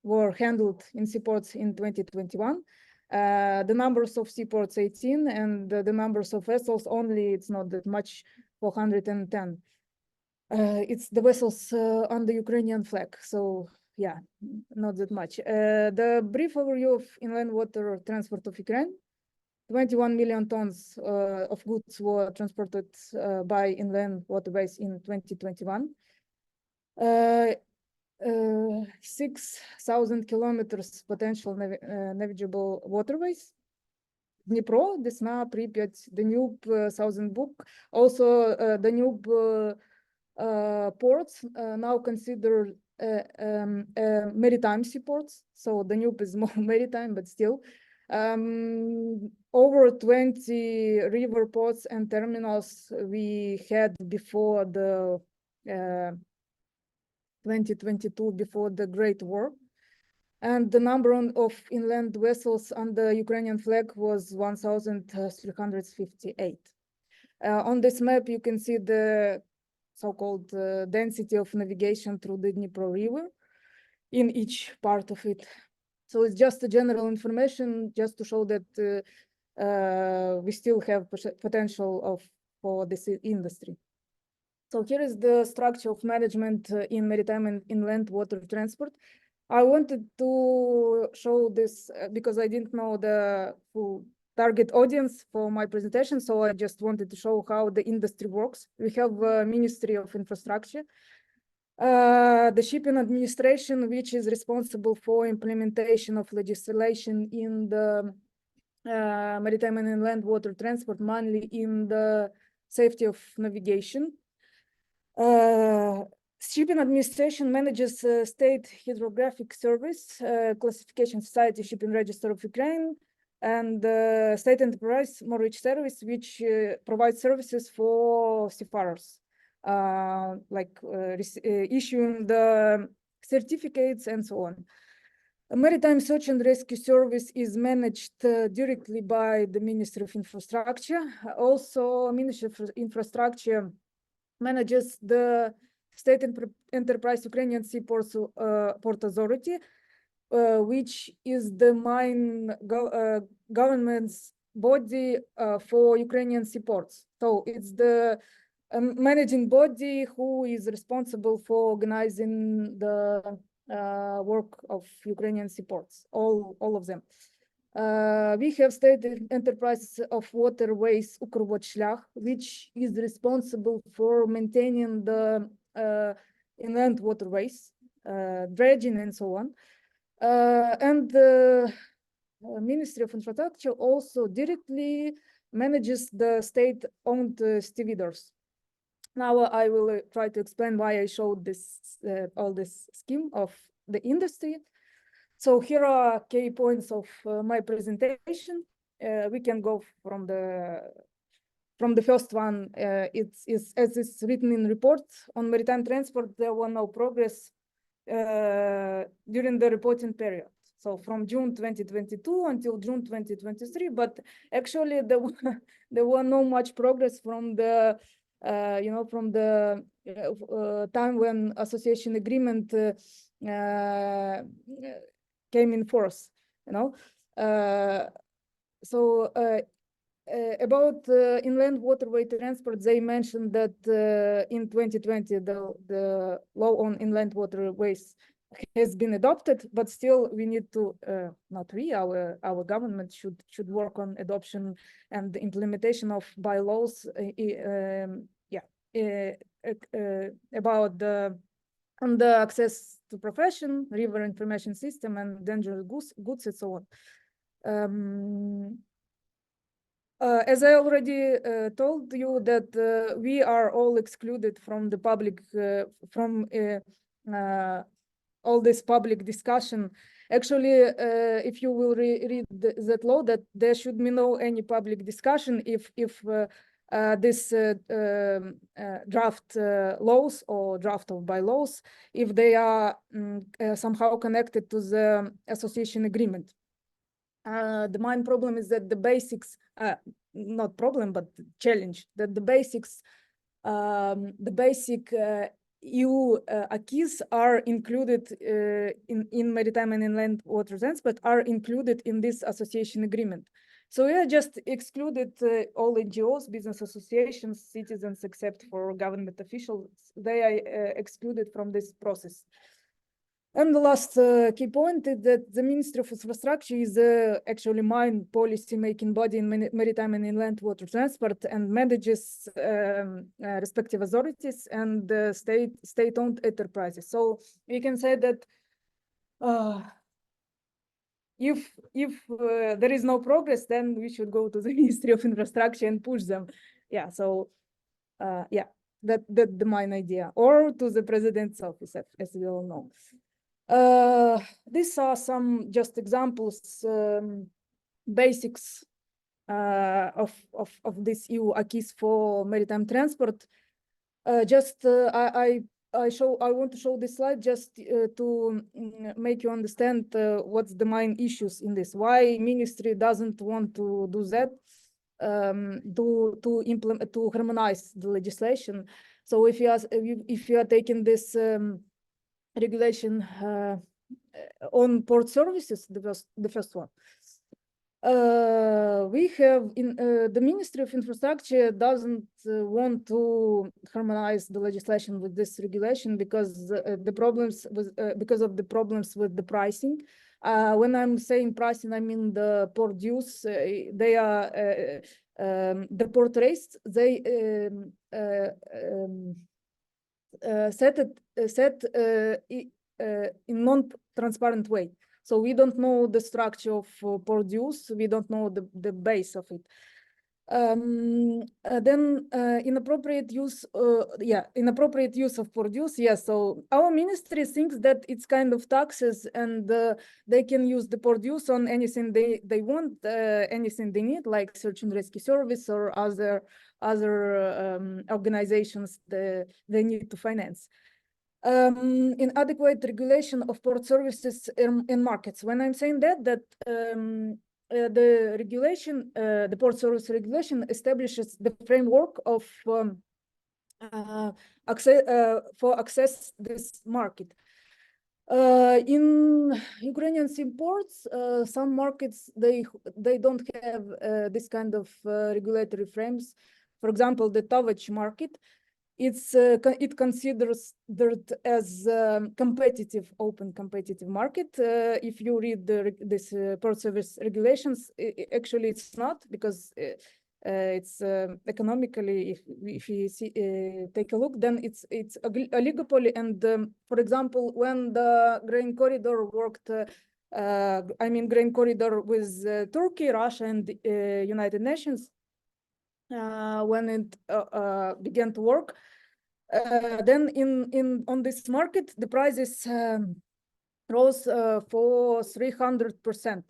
were handled in seaports in 2021. The numbers of seaports 18, and the numbers of vessels only, it's not that much, 410. It's the vessels under Ukrainian flag, so yeah, not that much. The brief overview of inland water transport of Ukraine: 21 million tons of goods were transported by inland waterways in 2021. 6,000 kilometers potential navigable waterways. Dnipro, Desna, Pripyat, Danube, Southern Bug. Also, Danube ports now considered maritime seaports. So Danube is more maritime, but still. Over 20 river ports and terminals we had before the 2022, before the Great War. And the number of inland vessels under Ukrainian flag was 1,358. On this map, you can see the so-called density of navigation through the Dnipro River in each part of it. So it's just a general information, just to show that we still have potential for this industry. So here is the structure of management in maritime and inland water transport. I wanted to show this because I didn't know the full target audience for my presentation, so I just wanted to show how the industry works. We have a Ministry of Infrastructure, the Shipping Administration, which is responsible for implementation of legislation in the maritime and inland water transport, mainly in the safety of navigation. Shipping Administration manages State Hydrographic Service, Classification Society, Shipping Register of Ukraine, and State Enterprise Mortgage Service, which provides services for seafarers, like issuing the certificates and so on. A Maritime Search and Rescue Service is managed directly by the Ministry of Infrastructure. Also, Ministry of Infrastructure manages the State Enterprise Ukrainian Seaports Port Authority, which is the main government's body for Ukrainian seaports. So it's the managing body who is responsible for organizing the work of Ukrainian seaports, all of them. We have State Enterprise of Waterways, Ukrbotschlag, which is responsible for maintaining the inland waterways, dredging and so on. And the Ministry of Infrastructure also directly manages the state-owned stevedores. Now I will try to explain why I showed this all this scheme of the industry. So here are key points of my presentation. We can go from the first one. It's as it's written in report on maritime transport, there were no progress during the reporting period. So from June 2022 until June 2023, but actually there were no much progress from the from the time when association agreement came in force. About inland waterway transport, they mentioned that in 2020 the law on inland waterways has been adopted, but still we need to our government should work on adoption and the implementation of bylaws about the access to profession, river information system, and dangerous goods and so on. As I already told you that we are all excluded from the public, from all this public discussion. Actually, if you will read that law, that there should be no any public discussion if this draft laws or draft of bylaws, if they are somehow connected to the association agreement. The main problem is that the basics, not problem, but challenge, that the basics, the basic EU acquis are included in maritime and inland water transport, are included in this association agreement. So we are just excluded all NGOs, business associations, citizens, except for government officials. They are excluded from this process. And the last key point is that the Ministry of Infrastructure is actually main policy-making body in maritime and inland water transport and manages respective authorities and state-owned enterprises. So we can say that if there is no progress, then we should go to the Ministry of Infrastructure and push them. Yeah. So that's the main idea, or to the President's office, as we all know. These are some just examples, basics of this EU acquis for maritime transport. I want to show this slide just to make you understand what's the main issues in this. Why ministry doesn't want to do that, to implement, to harmonize the legislation. So if you are taking this regulation on port services, the first one. We have in the Ministry of Infrastructure doesn't want to harmonize the legislation with this regulation because the problems with because of the problems with the pricing. When I'm saying pricing, I mean the port dues. They are the port rates. They set in non-transparent way. So we don't know the structure of port dues. We don't know the base of it. Then inappropriate use, inappropriate use of port dues. Yeah, so our ministry thinks that it's kind of taxes, and they can use the port dues on anything they want, anything they need, like search and rescue service or other organizations they need to finance. Inadequate regulation of port services in markets. When I'm saying that the regulation, the port service regulation establishes the framework of access this market. In Ukrainian seaports, some markets they don't have this kind of regulatory frames. For example, the towage market. It considers that as competitive, open competitive market. If you read this port service regulations, actually it's not, because it's economically, if you see, take a look, then it's oligopoly. And for example, when the grain corridor worked, I mean grain corridor with Turkey, Russia, and United Nations, when it began to work, then on this market, the prices rose for 300%.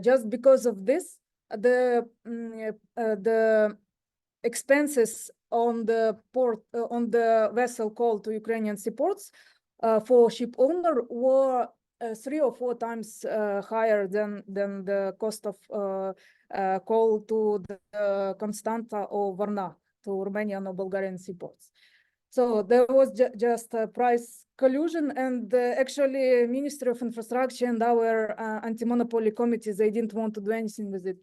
Just because of this, the expenses on the port on the vessel call to Ukrainian seaports for ship owner were 3 or 4 times higher than the cost of call to the Constanta or Varna, to Romanian or Bulgarian seaports. So there was just a price collusion, and actually Ministry of Infrastructure and our anti-monopoly committees, they didn't want to do anything with it.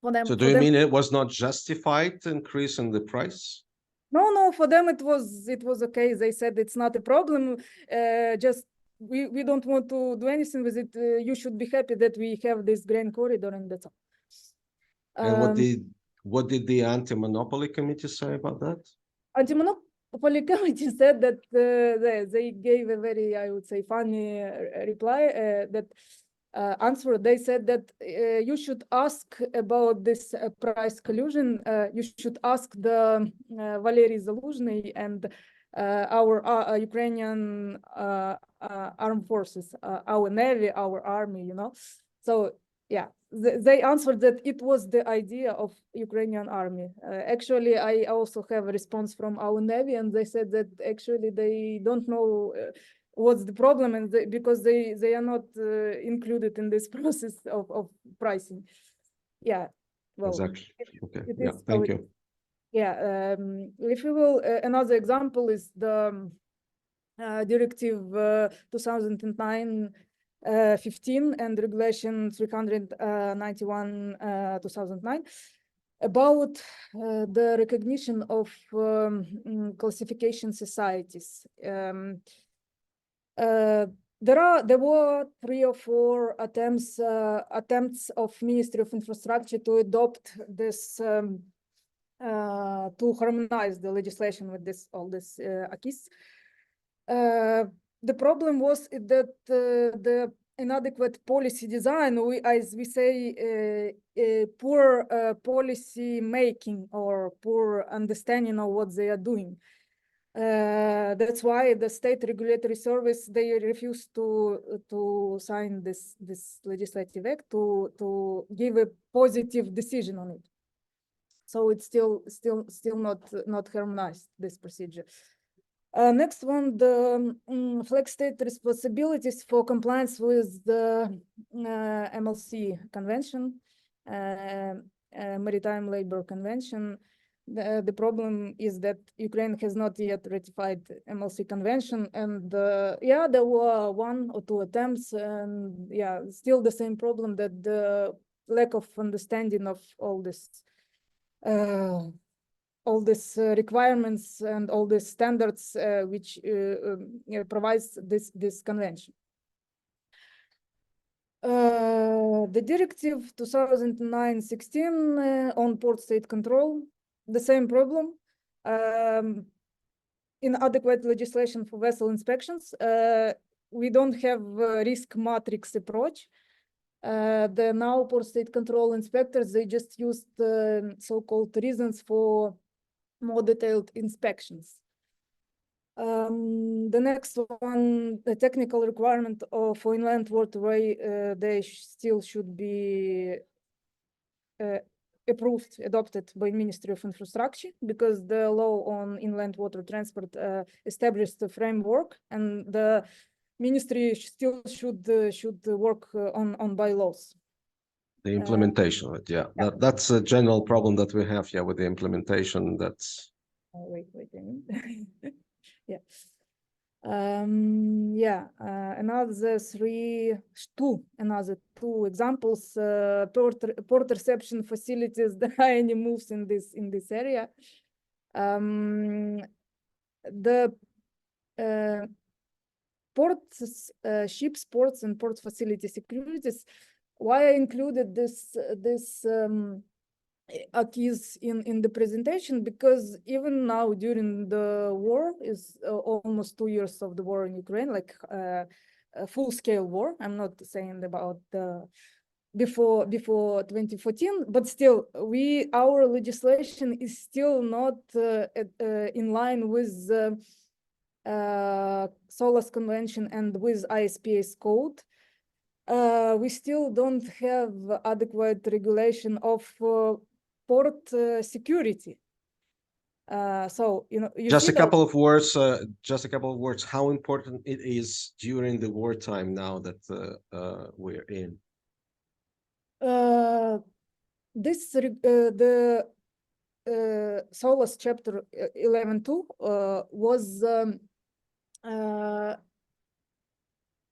For them, So do you mean it was not justified increase in the price? No, for them it was okay. They said it's not a problem. Just we don't want to do anything with it. You should be happy that we have this grain corridor, and that's all. And what did the anti-monopoly committee say about that? Anti-monopoly committee said that they gave a very, I would say, funny reply that answer. They said that you should ask about this price collusion. You should ask the Valery Zaluzhny and our Ukrainian armed forces, our navy, our army, you know. So yeah, they answered that it was the idea of Ukrainian army. Actually, I also have a response from our navy, and they said that actually they don't know what's the problem, and because they are not included in this process of pricing. Yeah, well, Exactly. Okay. it Yeah, is thank you. Yeah, if you will, another example is the Directive 2009 15 and Regulation 391 2009 about the recognition of classification societies. There were 3 or 4 attempts of Ministry of Infrastructure to adopt this to harmonize the legislation with all this acquis. The problem was that the inadequate policy design, as we say, poor policy making or poor understanding of what they are doing. That's why the state regulatory service, they refused to sign this legislative act to give a positive decision on it. So it's still not harmonized, this procedure. Next one, the flag state responsibilities for compliance with the MLC convention, Maritime Labor Convention. The problem is that Ukraine has not yet ratified MLC convention, and yeah, there were 1 or 2 attempts, and yeah, still the same problem, that the lack of understanding of all these requirements and all these standards which provides this convention. The Directive 2009-16 on port state control, the same problem. Inadequate legislation for vessel inspections. We don't have a risk matrix approach. The now port state control inspectors, they just used so-called reasons for more detailed inspections. The next one, the technical requirement for inland waterway, they still should be approved, adopted by Ministry of Infrastructure, because the law on inland water transport established the framework, and the ministry still should work on bylaws. The implementation of it, yeah. That's a general problem that we have, yeah, with the implementation. That's wait a minute. Yeah. Another 2 examples. Port reception facilities. There are any moves in this area. The ports, ships, ports, and port facility securities. Why I included this acquis in the presentation, because even now during the war, is almost 2 years of the war in Ukraine, like a full-scale war. I'm not saying about the before 2014, but still our legislation is still not in line with SOLAS Convention and with ISPS code. We still don't have adequate regulation of port security. So you Just see a couple of words. Just a couple of words. How important it is during the wartime now that we're in. The SOLAS chapter 11.2 was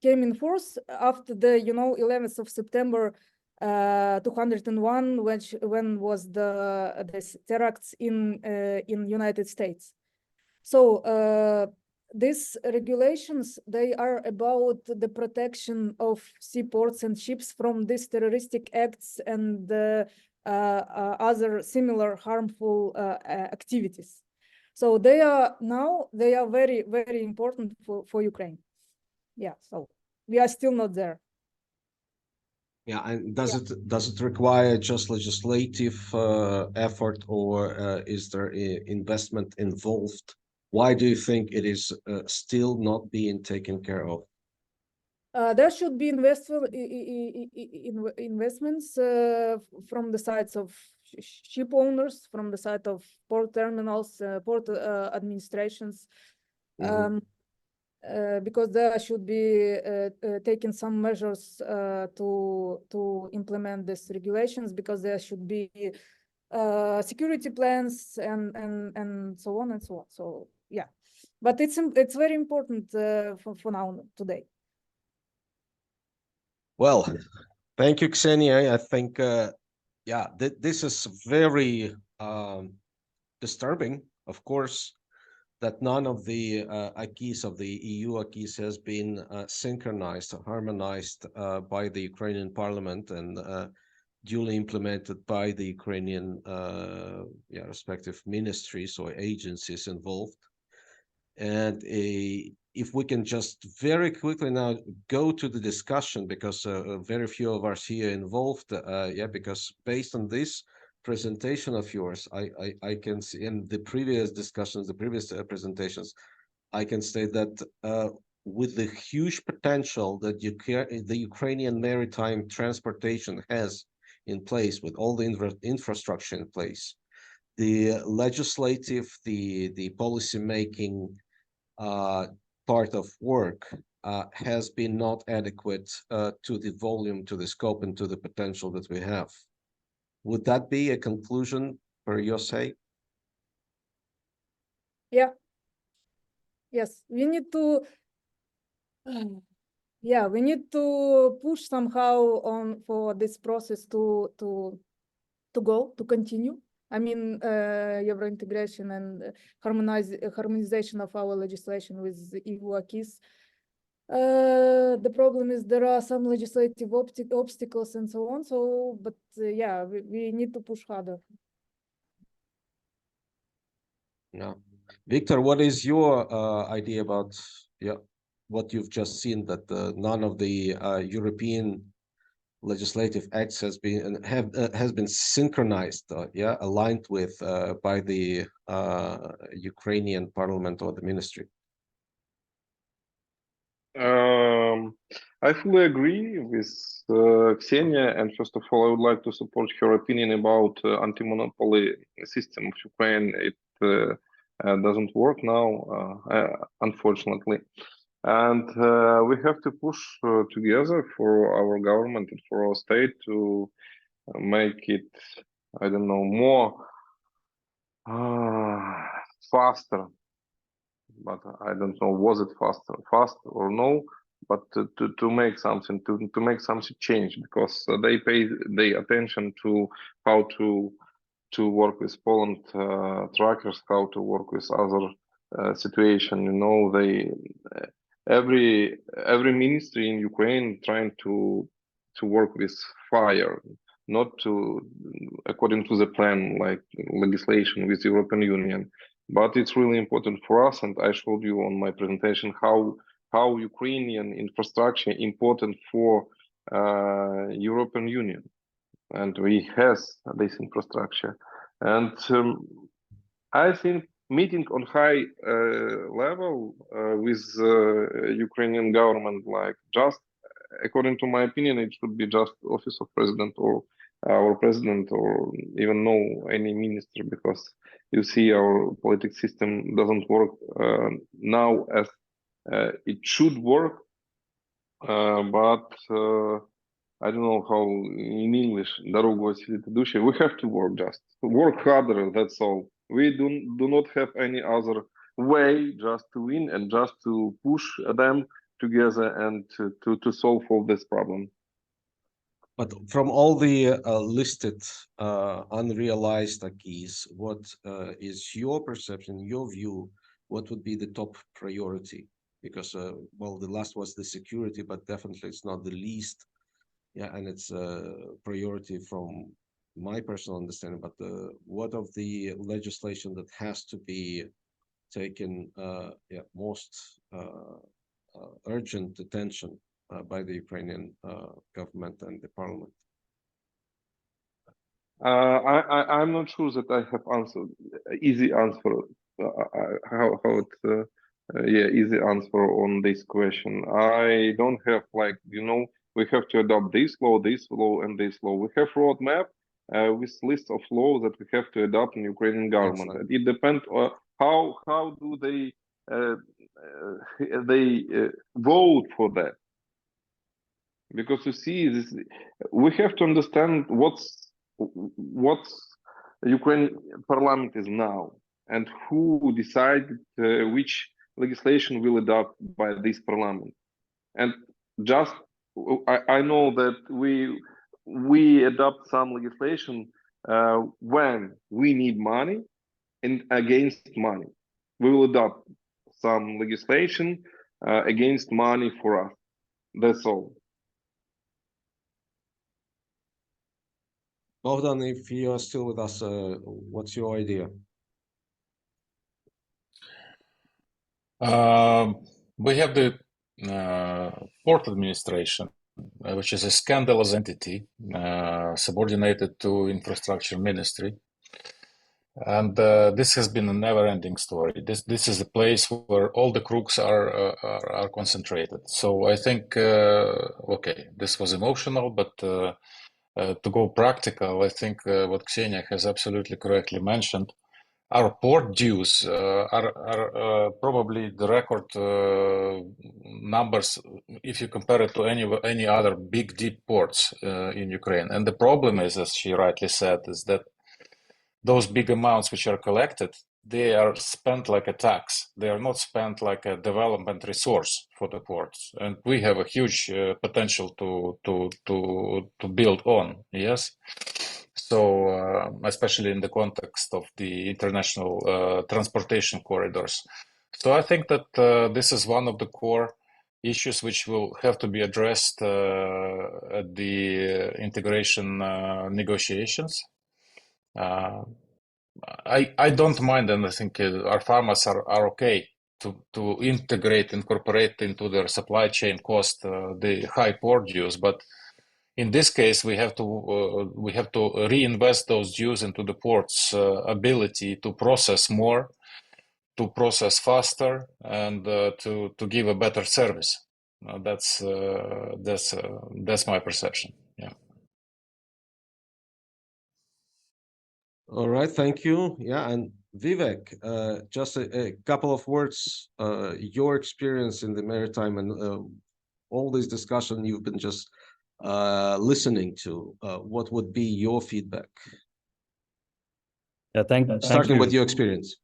came in force after the 11th of September 201, when was the terrorist in United States. So these regulations, they are about the protection of seaports and ships from these terroristic acts and other similar harmful activities. So they are very, very important for Ukraine. Yeah, so we are still not there. Yeah, and does it require just legislative effort, or is there investment involved? Why do you think it is still not being taken care of? There should be investments from the sides of ship owners, from the side of port terminals, port administrations, because there should be taken some measures to implement these regulations, because there should be security plans and so on and so on. So yeah, but it's very important for now today. Well, thank you, Ksenia. I think, yeah, this is very disturbing, of course, that none of the acquis of the EU acquis has been synchronized, harmonized by the Ukrainian parliament and duly implemented by the Ukrainian respective ministries or agencies involved. And if we can just very quickly now go to the discussion, because very few of us here involved, because based on this presentation of yours, I can see in the previous discussions, the previous presentations, I can state that with the huge potential that the Ukrainian maritime transportation has in place, with all the infrastructure in place, the legislative, the policy making part of work has been not adequate to the volume, to the scope, and to the potential that we have. Would that be a conclusion for your sake? Yeah. Yes, we need to. Yeah, we need to push somehow on for this process to continue. I mean, Euro integration and harmonization of our legislation with EU acquis. The problem is there are some legislative obstacles and so on. So, but yeah, we need to push harder. Yeah, Victor, what is your idea about what you've just seen, that none of the European legislative acts has been synchronized, aligned with by the Ukrainian parliament or the ministry? I fully agree with Ksenia, and first of all, I would like to support her opinion about anti-monopoly system of Ukraine. It doesn't work now, unfortunately. And we have to push together for our government and for our state to make it, I don't know, more faster. But I don't know, was it fast or no? But to make something, to make something change, because they pay their attention to how to work with Poland trackers, how to work with other situation. You know, they every ministry in Ukraine trying to work with fire, not to according to the plan, like legislation with European Union. But it's really important for us, and I showed you on my presentation how Ukrainian infrastructure important for European Union, and we has this infrastructure. And I think meeting on high level with Ukrainian government, like just according to my opinion, it should be just office of president or our president or even no any minister, because you see our political system doesn't work now as it should work. But I don't know how in English, дорогу осилит идущий. We have to work harder. That's all. We do not have any other way just to win and just to push them together and to solve all this problem. But from all the listed unrealized acquis, what is your perception, your view? What would be the top priority? Because well, the last was the security, but definitely it's not the least. Yeah, and it's a priority from my personal understanding. But what of the legislation that has to be taken most urgent attention by the Ukrainian government and the parliament? I'm not sure that I have easy answer. Easy answer on this question. I don't have, like, we have to adopt this law, and this law. We have roadmap with list of laws that we have to adopt in Ukrainian government. Excellent. It depends on how do they vote for that. Because you see, we have to understand what's Ukraine parliament is now, and who decided which legislation will adopt by this parliament. And just I know that we adopt some legislation when we need money and against money. We will adopt some legislation against money for us. That's all. Bogdan, if you are still with us, what's your idea? We have the port administration, which is a scandalous entity subordinated to infrastructure ministry. And this has been a never-ending story. This is a place where all the crooks are concentrated. So I think, okay, this was emotional, but to go practical, I think what Ksenia has absolutely correctly mentioned, our port dues are probably the record numbers if you compare it to any other big deep ports in Ukraine. And the problem is, as she rightly said, is that those big amounts which are collected, they are spent like a tax. They are not spent like a development resource for the ports. And we have a huge potential to build on, yes? So, especially in the context of the international transportation corridors. So I think that this is one of the core issues which will have to be addressed at the integration negotiations. I don't mind, and I think our farmers are okay to incorporate into their supply chain cost the high port dues, but in this case we have to reinvest those dues into the port's ability to process more, to process faster, and to give a better service. That's my perception. Yeah. All right, thank you. Yeah, and Vivek, just a couple of words, your experience in the maritime and all this discussion you've been just listening to, what would be your feedback? Yeah, starting with your experience.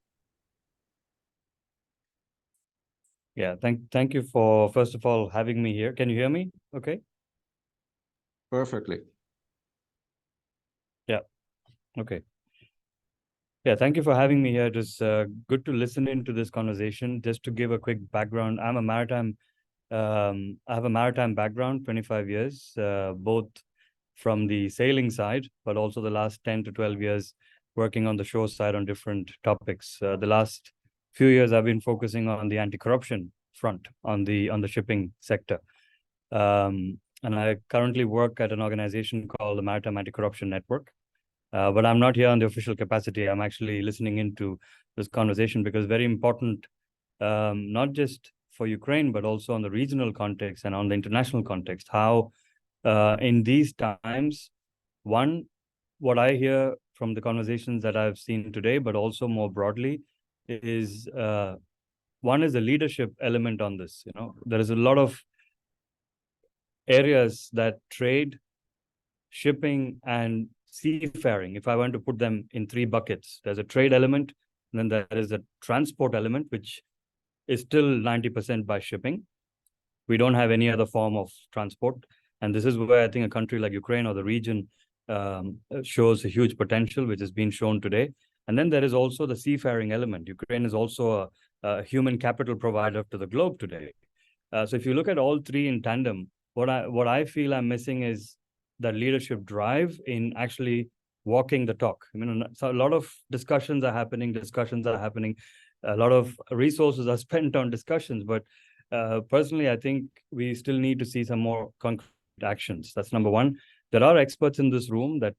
Yeah, thank you for, first of all, having me here. Can you hear me? Okay. Perfectly. Yeah. Okay. Yeah, thank you for having me here. It was good to listen into this conversation. Just to give a quick background, I have a maritime background, 25 years, both from the sailing side, but also the last 10 to 12 years working on the shore side on different topics. The last few years, I've been focusing on the anti-corruption front on the shipping sector. and I currently work at an organization called the Maritime Anti-Corruption Network. But I'm not here on the official capacity. I'm actually listening into this conversation because very important, not just for Ukraine, but also on the regional context and on the international context, how in these times, one, what I hear from the conversations that I've seen today, but also more broadly, is one is the leadership element on this. There is a lot of areas that trade, shipping, and seafaring, if I want to put them in three buckets. There's a trade element, and then there is a transport element, which is still 90% by shipping. We don't have any other form of transport. And this is where I think a country like Ukraine or the region shows a huge potential, which has been shown today. And then there is also the seafaring element. Ukraine is also a human capital provider to the globe today. So if you look at all three in tandem, what I feel I'm missing is that leadership drive in actually walking the talk. I mean, so a lot of discussions are happening, a lot of resources are spent on discussions, but personally, I think we still need to see some more concrete actions. That's number one. There are experts in this room that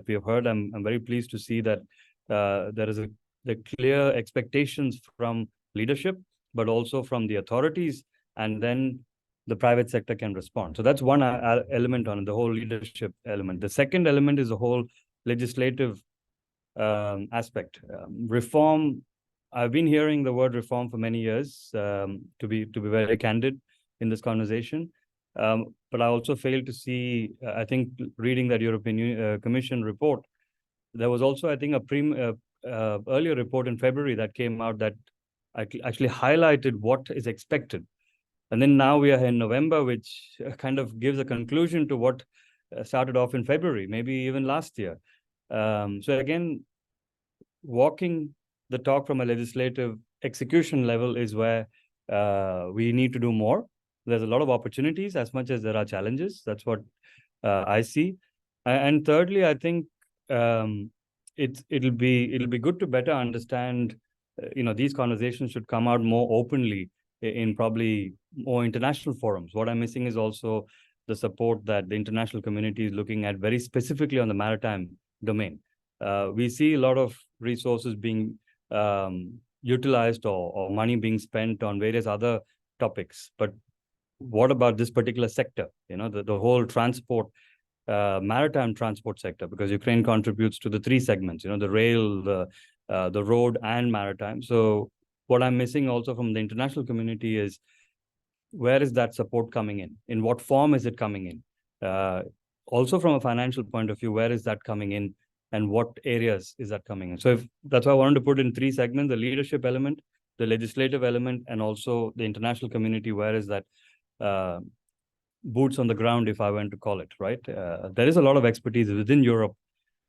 we have heard. I'm very pleased to see that there is the clear expectations from leadership, but also from the authorities, and then the private sector can respond. So that's one element on the whole leadership element. The second element is the whole legislative aspect. Reform. I've been hearing the word reform for many years, to be very candid in this conversation. But I also failed to see, I think, reading that European Commission report, there was also, I think, earlier report in February that came out that actually highlighted what is expected. And then now we are in November, which kind of gives a conclusion to what started off in February, maybe even last year. So again, walking the talk from a legislative execution level is where we need to do more. There's a lot of opportunities as much as there are challenges. That's what I see. And thirdly, I think it'll be good to better understand. These conversations should come out more openly in probably more international forums. What I'm missing is also the support that the international community is looking at very specifically on the maritime domain. We see a lot of resources being utilized or money being spent on various other topics. But what about this particular sector? The whole transport, maritime transport sector, because Ukraine contributes to the three segments, the rail, the road, and maritime. So what I'm missing also from the international community is, where is that support coming in? In what form is it coming in? Also from a financial point of view, where is that coming in? And what areas is that coming in? So that's why I wanted to put in three segments: the leadership element, the legislative element, and also the international community. Where is that boots on the ground, if I went to call it, right? There is a lot of expertise within Europe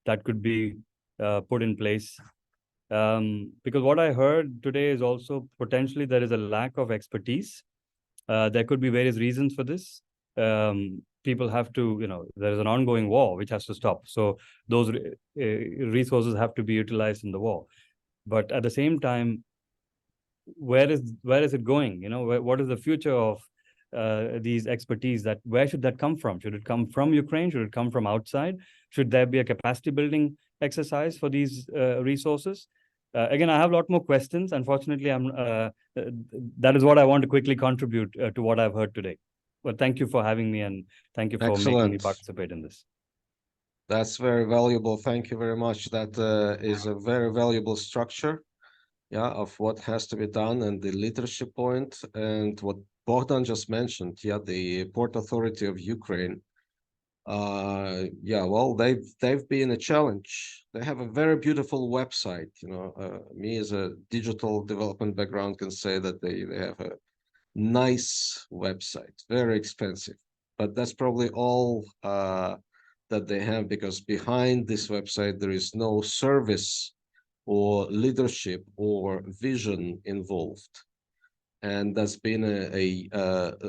that could be put in place. Because what I heard today is also potentially there is a lack of expertise. There could be various reasons for this. People have to, there is an ongoing war which has to stop. So those resources have to be utilized in the war. But at the same time, where is it going? What is the future of these expertise? Where should that come from? Should it come from Ukraine? Should it come from outside? Should there be a capacity building exercise for these resources? Again, I have a lot more questions. Unfortunately, that is what I want to quickly contribute to what I've heard today. But thank you for having me, and thank you for making me participate in this. That's very valuable. Thank you very much. That is a very valuable structure, of what has to be done and the leadership point, and what Bogdan just mentioned. The Port Authority of Ukraine. Well, they've been a challenge. They have a very beautiful website. Me as a digital development background can say that they have a nice website, very expensive, but that's probably all that they have, because behind this website there is no service or leadership or vision involved. And that's been a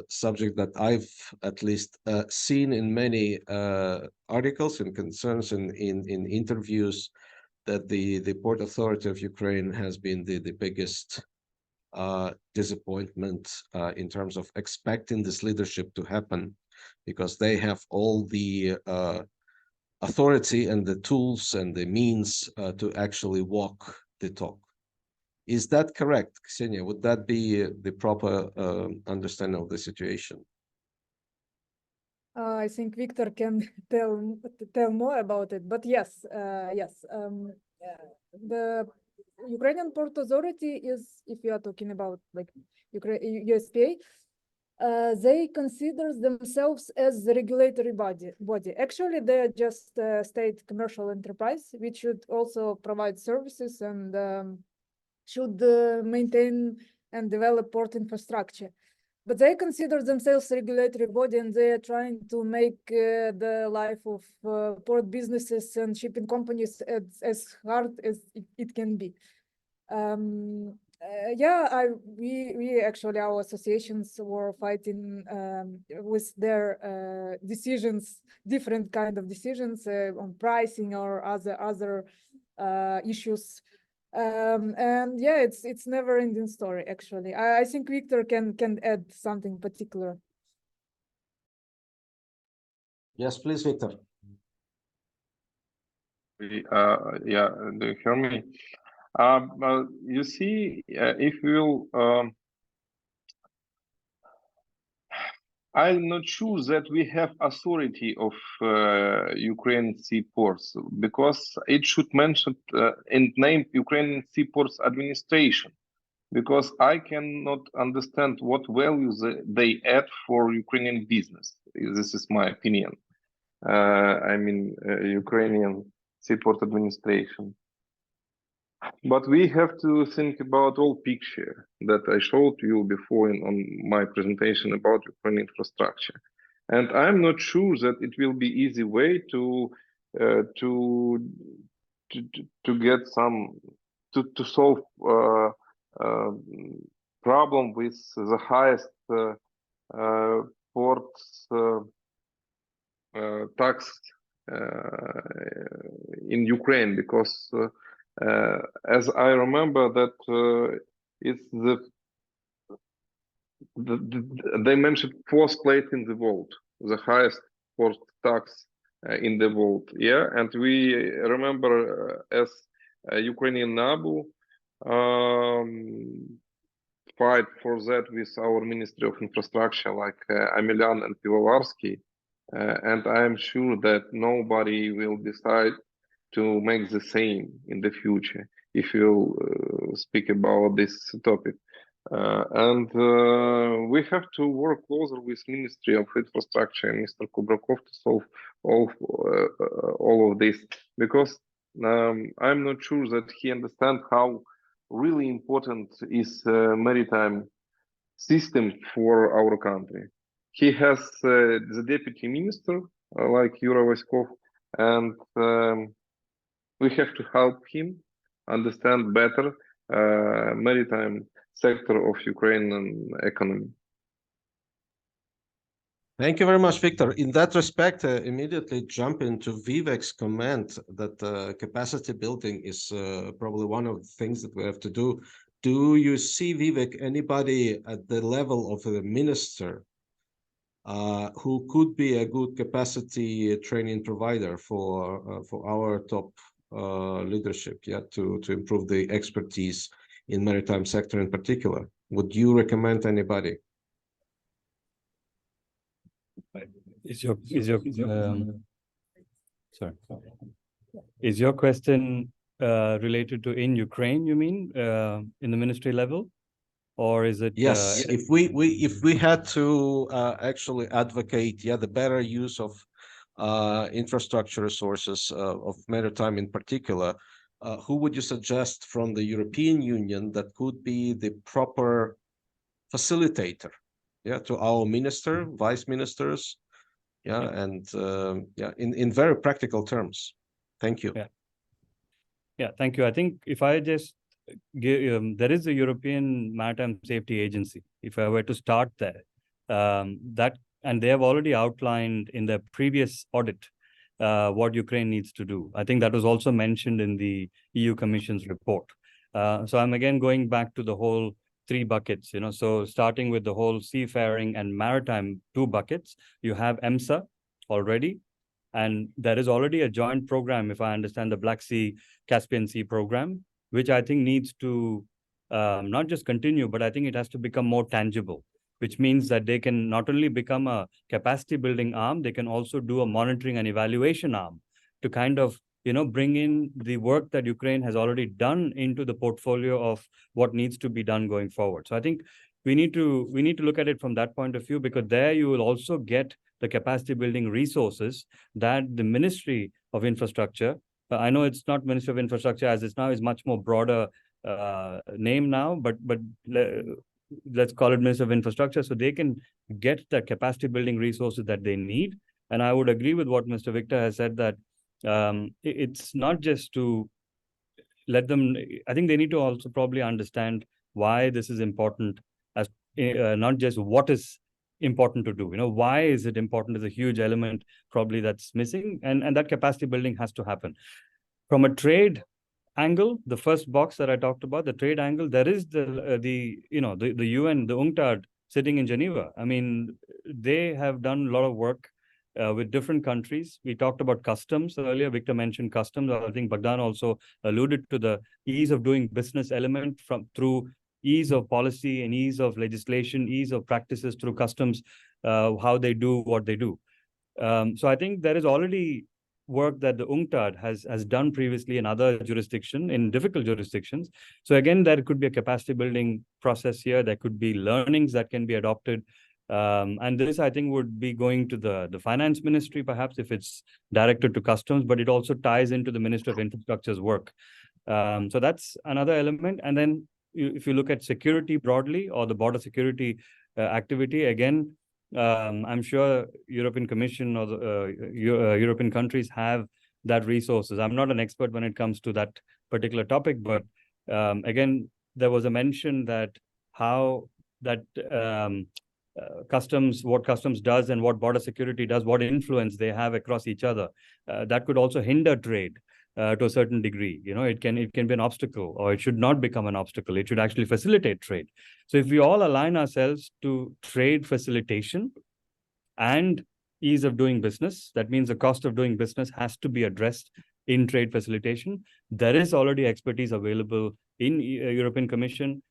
subject that I've at least seen in many articles and concerns in interviews, that the Port Authority of Ukraine has been the biggest disappointment in terms of expecting this leadership to happen. because they have all the authority and the tools and the means to actually walk the talk. Is that correct, Ksenia? Would that be the proper understanding of the situation? I think Victor can tell more about it, but yes, yes. The Ukrainian Port Authority is, if you are talking about like USPA, they consider themselves as the regulatory body. Actually, they are just a state commercial enterprise, which should also provide services and should maintain and develop port infrastructure. But they consider themselves a regulatory body, and they are trying to make the life of port businesses and shipping companies as hard as it can be. Yeah, we actually, our associations were fighting with their decisions, different kind of decisions on pricing or other issues. And yeah, it's never ending story, actually. I think Victor can add something particular. Yes, please, Victor. Yeah, do you hear me? You see, if we'll, I'm not sure that we have authority of Ukrainian seaports, because it should mention and name Ukrainian seaports administration, because I cannot understand what values they add for Ukrainian business. This is my opinion. I mean, Ukrainian seaport administration. But we have to think about all picture that I showed you before on my presentation about Ukrainian infrastructure. And I'm not sure that it will be easy way to get some to solve problem with the highest ports tax in Ukraine, because as I remember that it's they mentioned fourth place in the world, the highest port tax in the world. Yeah, and we remember as Ukrainian NABU fight for that with our Ministry of Infrastructure, like Amelian and Pivovarsky, and I am sure that nobody will decide to make the same in the future if you speak about this topic. And we have to work closer with Ministry of Infrastructure and Mr. Kubrakov to solve all of this, because I'm not sure that he understands how really important is maritime system for our country. He has the deputy minister like Yura Vaskov, and we have to help him understand better maritime sector of Ukrainian economy. Thank you very much, Victor. In that respect, immediately jump into Vivek's comment that capacity building is probably one of the things that we have to do. Do you see, Vivek, anybody at the level of the minister who could be a good capacity training provider for our top leadership, yeah, to improve the expertise in maritime sector in particular? Would you recommend anybody? Is your question related to in Ukraine, you mean, in the ministry level? Or is it? Yes, if we had to actually advocate, yeah, the better use of infrastructure resources of maritime in particular, who would you suggest from the European Union that could be the proper facilitator, yeah, to our minister, vice ministers, yeah, and yeah, in very practical terms. Thank you. Yeah, thank you. I think if I just give, there is a European Maritime Safety Agency. If I were to start there, and they have already outlined in their previous audit what Ukraine needs to do. I think that was also mentioned in the EU Commission's report. So I'm again going back to the whole three buckets, so starting with the whole seafaring and maritime 2 buckets, you have EMSA already, and there is already a joint program, if I understand, the Black Sea, Caspian Sea program, which I think needs to not just continue, but I think it has to become more tangible, which means that they can not only become a capacity building arm, they can also do a monitoring and evaluation arm to kind of, bring in the work that Ukraine has already done into the portfolio of what needs to be done going forward. So I think we need to look at it from that point of view, because there you will also get the capacity building resources that the Ministry of Infrastructure, I know it's not Ministry of Infrastructure as it's now, is much more broader name now, but let's call it Ministry of Infrastructure, so they can get the capacity building resources that they need. And I would agree with what Mr. Victor has said, that it's not just to let them, I think they need to also probably understand why this is important, as not just what is important to do. Why is it important is a huge element probably that's missing, and that capacity building has to happen. From a trade angle, the first box that I talked about, the trade angle, there is the UN, the UNCTAD sitting in Geneva. I mean, they have done a lot of work with different countries. We talked about customs earlier. Victor mentioned customs. I think Bogdan also alluded to the ease of doing business element through ease of policy and ease of legislation, ease of practices through customs, how they do what they do. So I think there is already work that the UNCTAD has done previously in other jurisdictions, in difficult jurisdictions. So again, there could be a capacity building process here. There could be learnings that can be adopted. And this, I think, would be going to the finance ministry, perhaps, if it's directed to customs, but it also ties into the Ministry of Infrastructure's work. So that's another element. And then if you look at security broadly, or the border security activity, again, I'm sure European Commission or the European countries have that resources. I'm not an expert when it comes to that particular topic, but again, there was a mention that how that what customs does and what border security does, what influence they have across each other, that could also hinder trade to a certain degree. It can be an obstacle, or it should not become an obstacle. It should actually facilitate trade. So if we all align ourselves to trade facilitation and ease of doing business, that means the cost of doing business has to be addressed in trade facilitation. There is already expertise available in European Commission,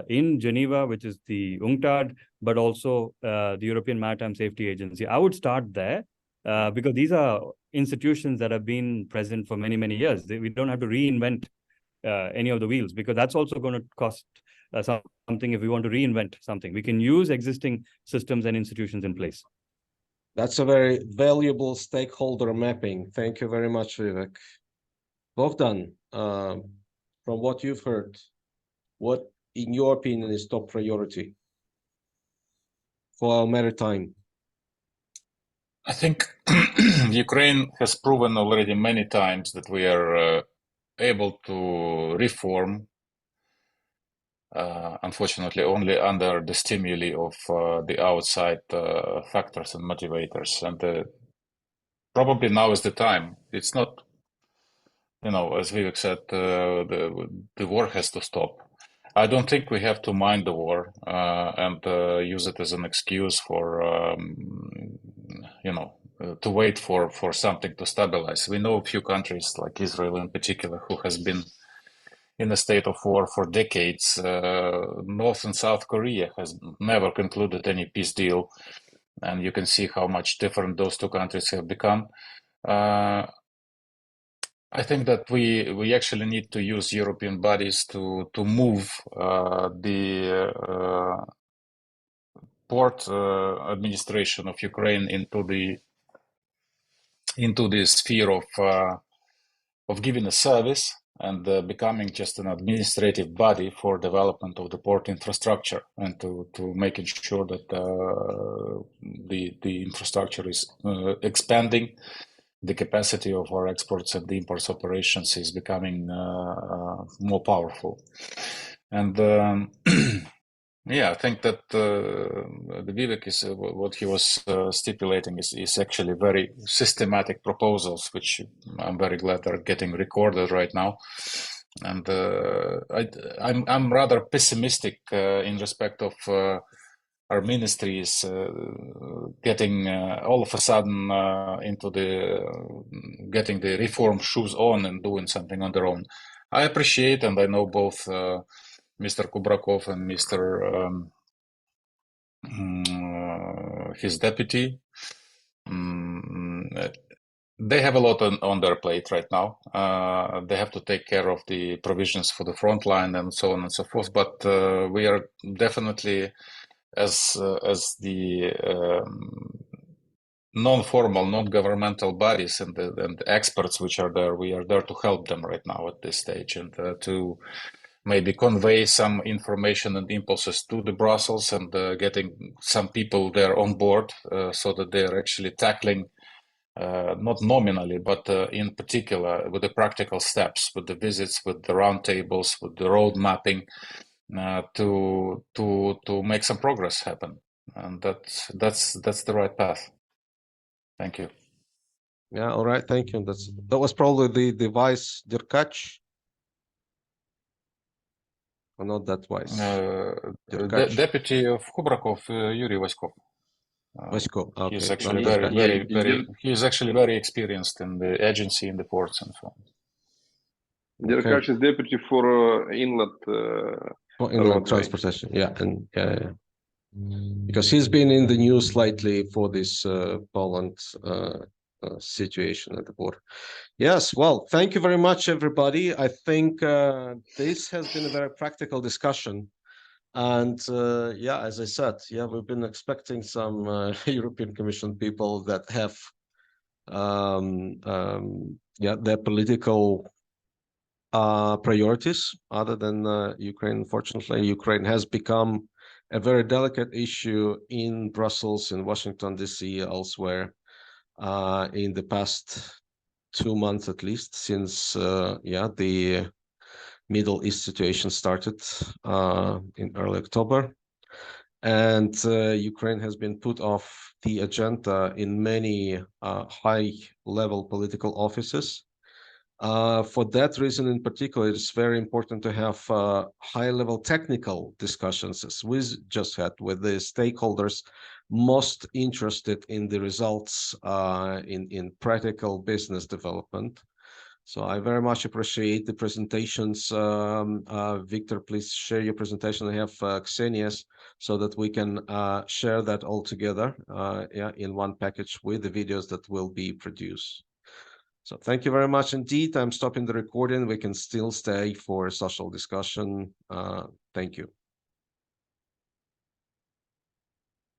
in Geneva, which is the UNCTAD, but also the European Maritime Safety Agency. I would start there because these are institutions that have been present for many, many years. We don't have to reinvent any of the wheels, because that's also going to cost something. If we want to reinvent something, we can use existing systems and institutions in place. That's a very valuable stakeholder mapping. Thank you very much, Vivek. Bogdan, from what you've heard, what, in your opinion, is top priority for our maritime? I think Ukraine has proven already many times that we are able to reform, unfortunately, only under the stimuli of the outside factors and motivators. And probably now is the time. It's not, as Vivek said, the war has to stop. I don't think we have to mind the war and use it as an excuse for, to wait for something to stabilize. We know a few countries, like Israel in particular, who has been in a state of war for decades. North and South Korea has never concluded any peace deal, and you can see how much different those two countries have become. I think that we actually need to use European bodies to move the port administration of Ukraine into the sphere of giving a service and becoming just an administrative body for development of the port infrastructure, and to making sure that the infrastructure is expanding. The capacity of our exports and imports operations is becoming more powerful. And yeah, I think that the Vivek is what he was stipulating is actually very systematic proposals, which I'm very glad are getting recorded right now. And I'm rather pessimistic in respect of our ministries getting all of a sudden into getting the reform shoes on and doing something on their own. I appreciate, and I know both Mr. Kubrakov and Mr. His deputy. They have a lot on their plate right now. They have to take care of the provisions for the front line and so on and so forth. But we are definitely, as the non-formal, non-governmental bodies and the experts which are there, we are there to help them right now at this stage, and to maybe convey some information and impulses to the Brussels, and getting some people there on board so that they are actually tackling not nominally, but in particular with the practical steps, with the visits, with the roundtables, with the road mapping, to make some progress happen, and that's the right path. Thank you. Yeah, all right, thank you. That was probably the vice Derkach. Or not that vice. The deputy of Kubrakov, Yuri Vaskov. Vaskov, okay. He's actually he's actually very experienced in the agency, in the ports, and so on. Derkach is deputy for inlet. For inland transportation, yeah, and because he's been in the news lately for this Poland situation at the border. Yes, well, thank you very much, everybody. I think this has been a very practical discussion. And yeah, as I said, yeah, we've been expecting some European Commission people that have yeah, their political priorities other than Ukraine. Unfortunately, Ukraine has become a very delicate issue in Brussels, in Washington, D.C., elsewhere in the past 2 months at least, since yeah, the Middle East situation started in early October. And Ukraine has been put off the agenda in many high-level political offices. For that reason in particular, it's very important to have high-level technical discussions, as we just had, with the stakeholders most interested in the results in practical business development. So I very much appreciate the presentations. Victor, please share your presentation. I have Ksenia's, so that we can share that all together yeah, in one package with the videos that will be produced. So thank you very much indeed. I'm stopping the recording. We can still stay for a social discussion. Thank you.